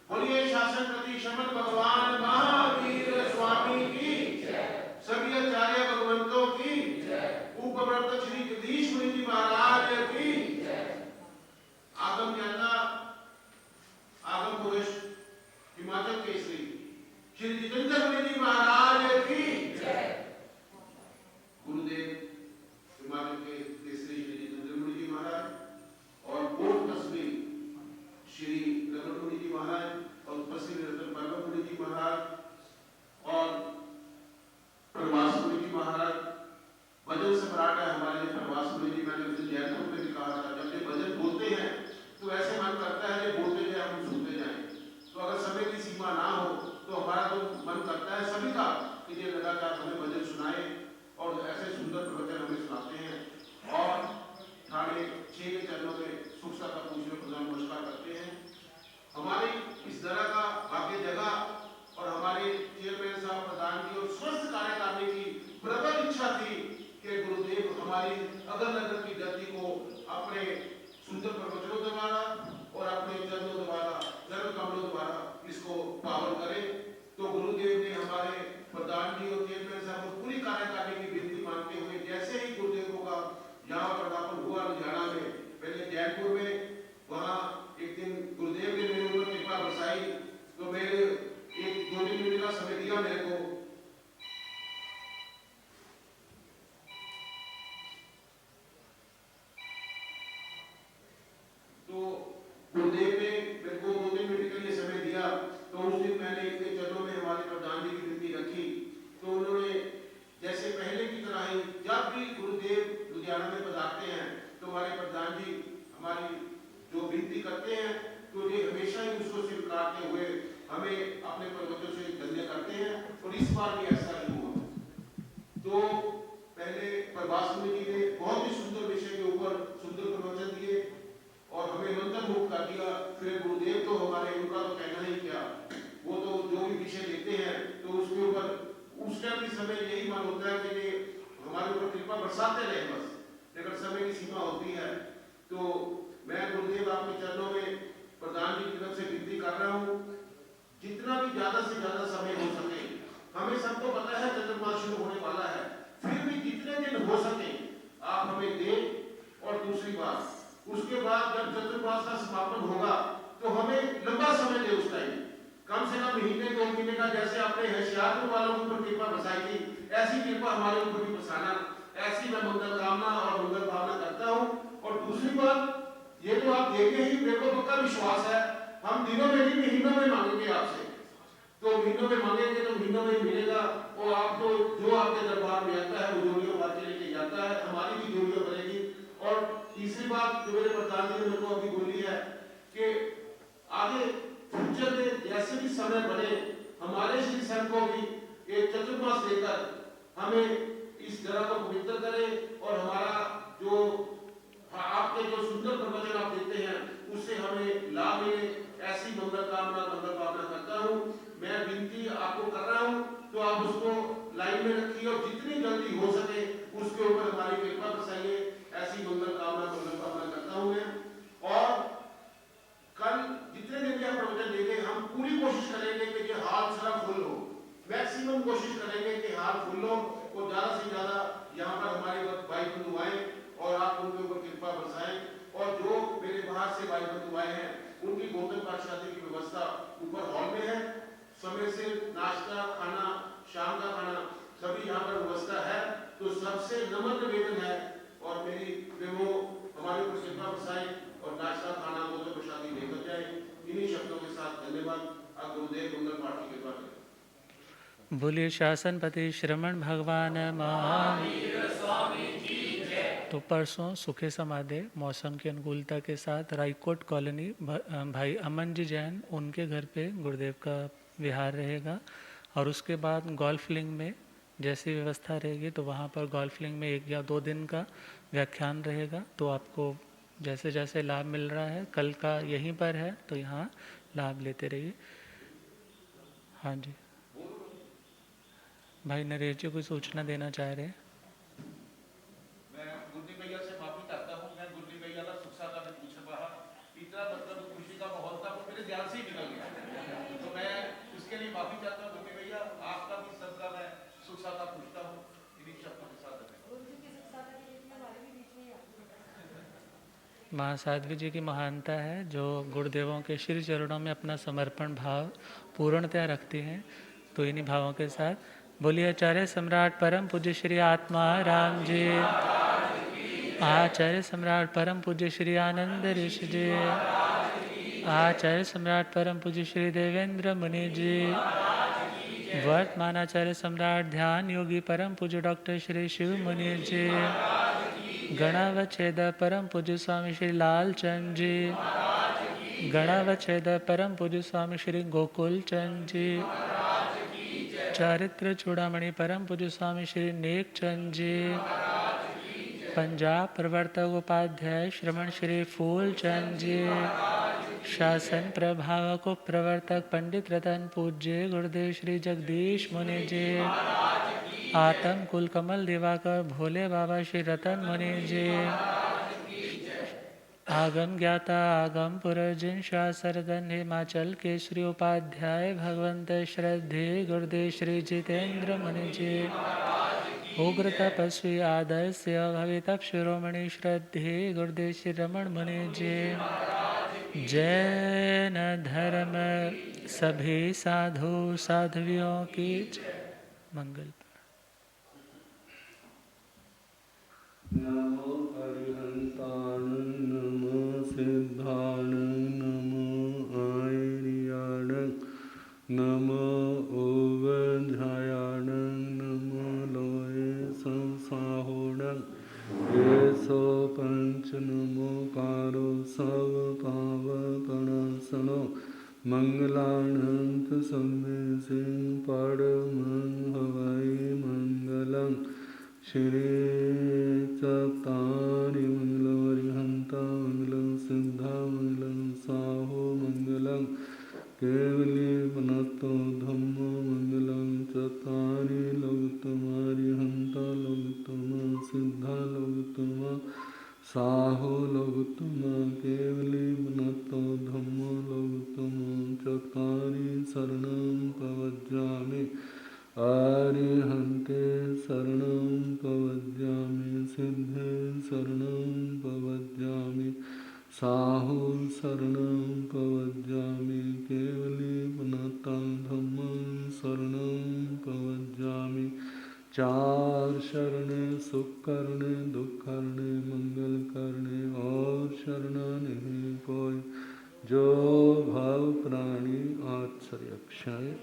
Speaker 5: बोलिए शासन प्रति शमन भगवान महावीर स्वामी की सभी आचार्य भगवंतों की, उपप्रवर्तक श्री जगदीश मुनि जी महाराज की, आगम ज्ञाता आगम पुरुष हिमाचल केसरी श्री जितेंद्र मुनि जी महाराज की, गुरुदेव हिमाचल के केसरी श्री जितेंद्र मुनि जी महाराज और पूर्व तस्वीर श्री रमन मुनि जी महाराज और पश्चिमी रतन मुनि जी महाराज अगर नगर की धरती को अपने सुंदर प्रवचनों द्वारा और अपने चरणों द्वारा, चरण कमलों द्वारा इसको पावन करें। तो गुरुदेव ने हमारे प्रधान जी और चेयरमैन साहब को पूरी कार्यकारिणी की विनती मानते हुए, जैसे ही गुरुदेवों का यहाँ पदार्पण हुआ लुधियाना में, पहले जयपुर में, वहाँ एक दिन गुरुदेव ने मेरे ऊपर कृपा बरसाई, तो मेरे एक 2-3 मिनट का समय दिया मेरे को। तो गुरुदेव ने मेरे को 2-3 मिनट के लिए समय दिया। तो उस दिन मैंने इनके चरणों में हमारे प्रधान जी की विनती रखी। तो उन्होंने जैसे पहले की तरह ही जब भी गुरुदेव लुधियाना में पधारते हैं तो हमारे प्रधान जी हमारी जो विनती करते हैं तो ये हमेशा ही उसको स्वीकारते हुए हमें अपने प्रवचनों से धन्य करते हैं, और इस बार भी ऐसा ही हुआ। तो पहले प्रभास जी ने बहुत ही सुंदर विषय के ऊपर सुंदर प्रवचन दिए और हमें मंत्रमुग्ध कर दिया। फिर गुरुदेव तो हमारे, उनका तो कहना ही क्या, वो तो जो भी विषय देते हैं तो उसके ऊपर उस टाइम के समय यही मन होता है कि हमारे ऊपर कृपा बरसाते रहे बस, लेकिन समय की सीमा होती है। तो मैं गुरुदेव आपके चरणों में प्रधान जी की तरफ से विनती कर रहा हूँ, जितना भी ज्यादा से ज्यादा समय हो सके, हमें सबको पता है चतुर्मास शुरू होने वाला है, फिर भी जितने दिन हो सके आप हमें दें। और दूसरी बात, उसके बाद जब चतुर्मास का समापन होगा तो हमें लंबा समय दे, उस टाइम कम से कम महीने 2 महीने का, जैसे आपने होशियारपुर वालों के ऊपर कृपा बरसाई थी, ऐसी कृपा हमारे ऊपर भी बरसाना। ऐसी मैं मंगल कामना और मंगल भावना करता हूँ। और दूसरी बात, ये तो आप देखे ही, मेरे को पक्का विश्वास है, हम दिनों में नहीं महीनों में मांगेंगे आपसे। तो महीनों में मांगेंगे तो महीनों में मिलेगा, और आपको जो आपके दरबार में आता है वो जोड़ियों बातें लेके जाता है, हमारी भी जोड़ियों बनेगी। और तीसरी बात जो मेरे प्रधान जी ने मेरे को अभी बोली है कि आगे फ्यूचर में जैसे भी समय बने, हमारे श्री संघ को भी एक चतुर्मास देकर हमें इस जगह को पवित्र करें, और हमारा जो आपके जो सुंदर प्रवचन आप देते हैं उससे हमें लाभ मिले, ऐसी मंगल कामना मंगल भावना करता हूँ। मैं विनती आपको कर रहा हूँ, तो आप उसको लाइन में रखिए और जितनी जल्दी हो सके उसके ऊपर हमारी कृपा बरसाइए, ऐसी मंगल कामना मंगल भावना करता हूँ मैं। और कल जितने दिन के प्रवचन देंगे, हम पूरी कोशिश करेंगे कि ये हाल सारा फुल हो, मैक्सिमम कोशिश करेंगे कि हाल फुल हो, और ज्यादा से ज्यादा यहाँ पर हमारे भाई बंधु आए और आप उनके ऊपर कृपा बरसाएं। और जो मेरे बाहर से भाई बंधु आए हैं उनकी भोजन पाठशाला की व्यवस्था ऊपर हॉल में है, समय से नाश्ता खाना, शाम का खाना सभी यहाँ पर व्यवस्था है। तो सबसे नम्र निवेदन है, और मेरी वो हमारे ऊपर कृपा बरसाएं और नाश्ता खाना भोजन प्रसादी लेकर जाए। इन्हीं शब्दों के साथ धन्यवाद। आप गुरुदेव मंगल पाठ की कृपा करें।
Speaker 3: बोलिए शासनपति श्रमण भगवान महावीर स्वामी की जय। तो परसों सुखे समाधे मौसम की अनुकूलता के साथ रायकोट कॉलोनी भाई अमन जी जैन उनके घर पे गुरुदेव का विहार रहेगा। और उसके बाद गोल्फ लिंग में जैसी व्यवस्था रहेगी तो वहाँ पर गोल्फ लिंग में 1 या 2 दिन का व्याख्यान रहेगा। तो आपको जैसे जैसे लाभ मिल रहा है, कल का यहीं पर है तो यहाँ लाभ लेते रहिए। हाँ जी, भाई नरेश जी कोई सूचना देना चाह रहे हैं?
Speaker 5: मैं गुरदी भैया से माफी चाहता हूँ, मैं गुरदी भैया का सुख सादा में पूछ रहा, इतना मतलब खुशी का माहौल था वो मेरे ध्यान से ही निकल गया, तो मैं उसके लिए माफी चाहता हूँ। गुरदी भैया आपका भी सबका मैं सुख सादा पूछता हूँ इन्हीं शब्दों के साथ।
Speaker 3: महासाध्वी जी की महानता है जो गुरुदेवों के श्री चरणों में अपना समर्पण भाव पूर्णतया रखती हैं। तो इन्हीं भावों के साथ बोलिए आचार्य सम्राट परम पूज्य श्री आत्मा राम जी, आचार्य सम्राट परम पूज्य श्री आनंद ऋषि जी, आचार्य सम्राट परम पूज्य श्री देवेंद्र मुनि जी, वर्तमान आचार्य सम्राट ध्यान योगी परम पूज्य डॉक्टर श्री शिव मुनि जी, गणावच्छेद परम पूज्य स्वामी श्री लालचंद जी, गणावच्छेद परम पूज्य स्वामी श्री गोकुल चंद जी, चारित्र चूड़ामणि परम पूज्य स्वामी श्री नेक चंद जी, पंजाब प्रवर्तक उपाध्याय श्रमण श्री फूल चंद जी, शासन प्रभावक प्रवर्तक पंडित रतन पूज्य गुरुदेव श्री जगदीश मुनि जी, आतम कुल कमल दिवाकर भोले बाबा श्री रतन मुनि जी। आगम ज्ञाता आगम पुरजिन शासरदन हिमाचल केसरी उपाध्याय भगवंत श्रद्धे गुरुदेव श्री जितेंद्र मुनि जी। उग्र तपस्वी आदर्श भवितप शिरोमणि श्रद्धे गुरुदेव श्री रमण मुनि जी। जैन धर्म सभी साधु साध्वियों की जय। मंगल।
Speaker 4: नमो अरिहंताण नमो सिद्धाण नमो आयर्याण नमो ओवध्यायाण नमो लोये संसाहोण येसो पंच नमो कारो सब पावपणासनो मंगलानंत सम्मे सिंह परमं हवै मंगलम् श्री चतारि मंगलम अरिहंता मंगलम सिद्धा मंगलम साहो मंगलम केवली वनतो धम्मो मंगलम चतारि लोकतमा अरिहंता लोकतमा सिद्धा लोकतमा साहो लोकतमा केवली वनतो धम्मो लोकतमा चतारि शरणं प्रवज्जामि आर्यहन्ते शरणं प्रवज्जामि सिद्धे शरणं प्रवज्जामि साहु शरणं प्रवज्जामि केवली वनता धम्मं शरणं प्रवज्जामि। चार शरणे सुख करने दुख करने मंगल करने और शरणा नहीं कोई जो भाव प्राणी आश्चर्य क्षय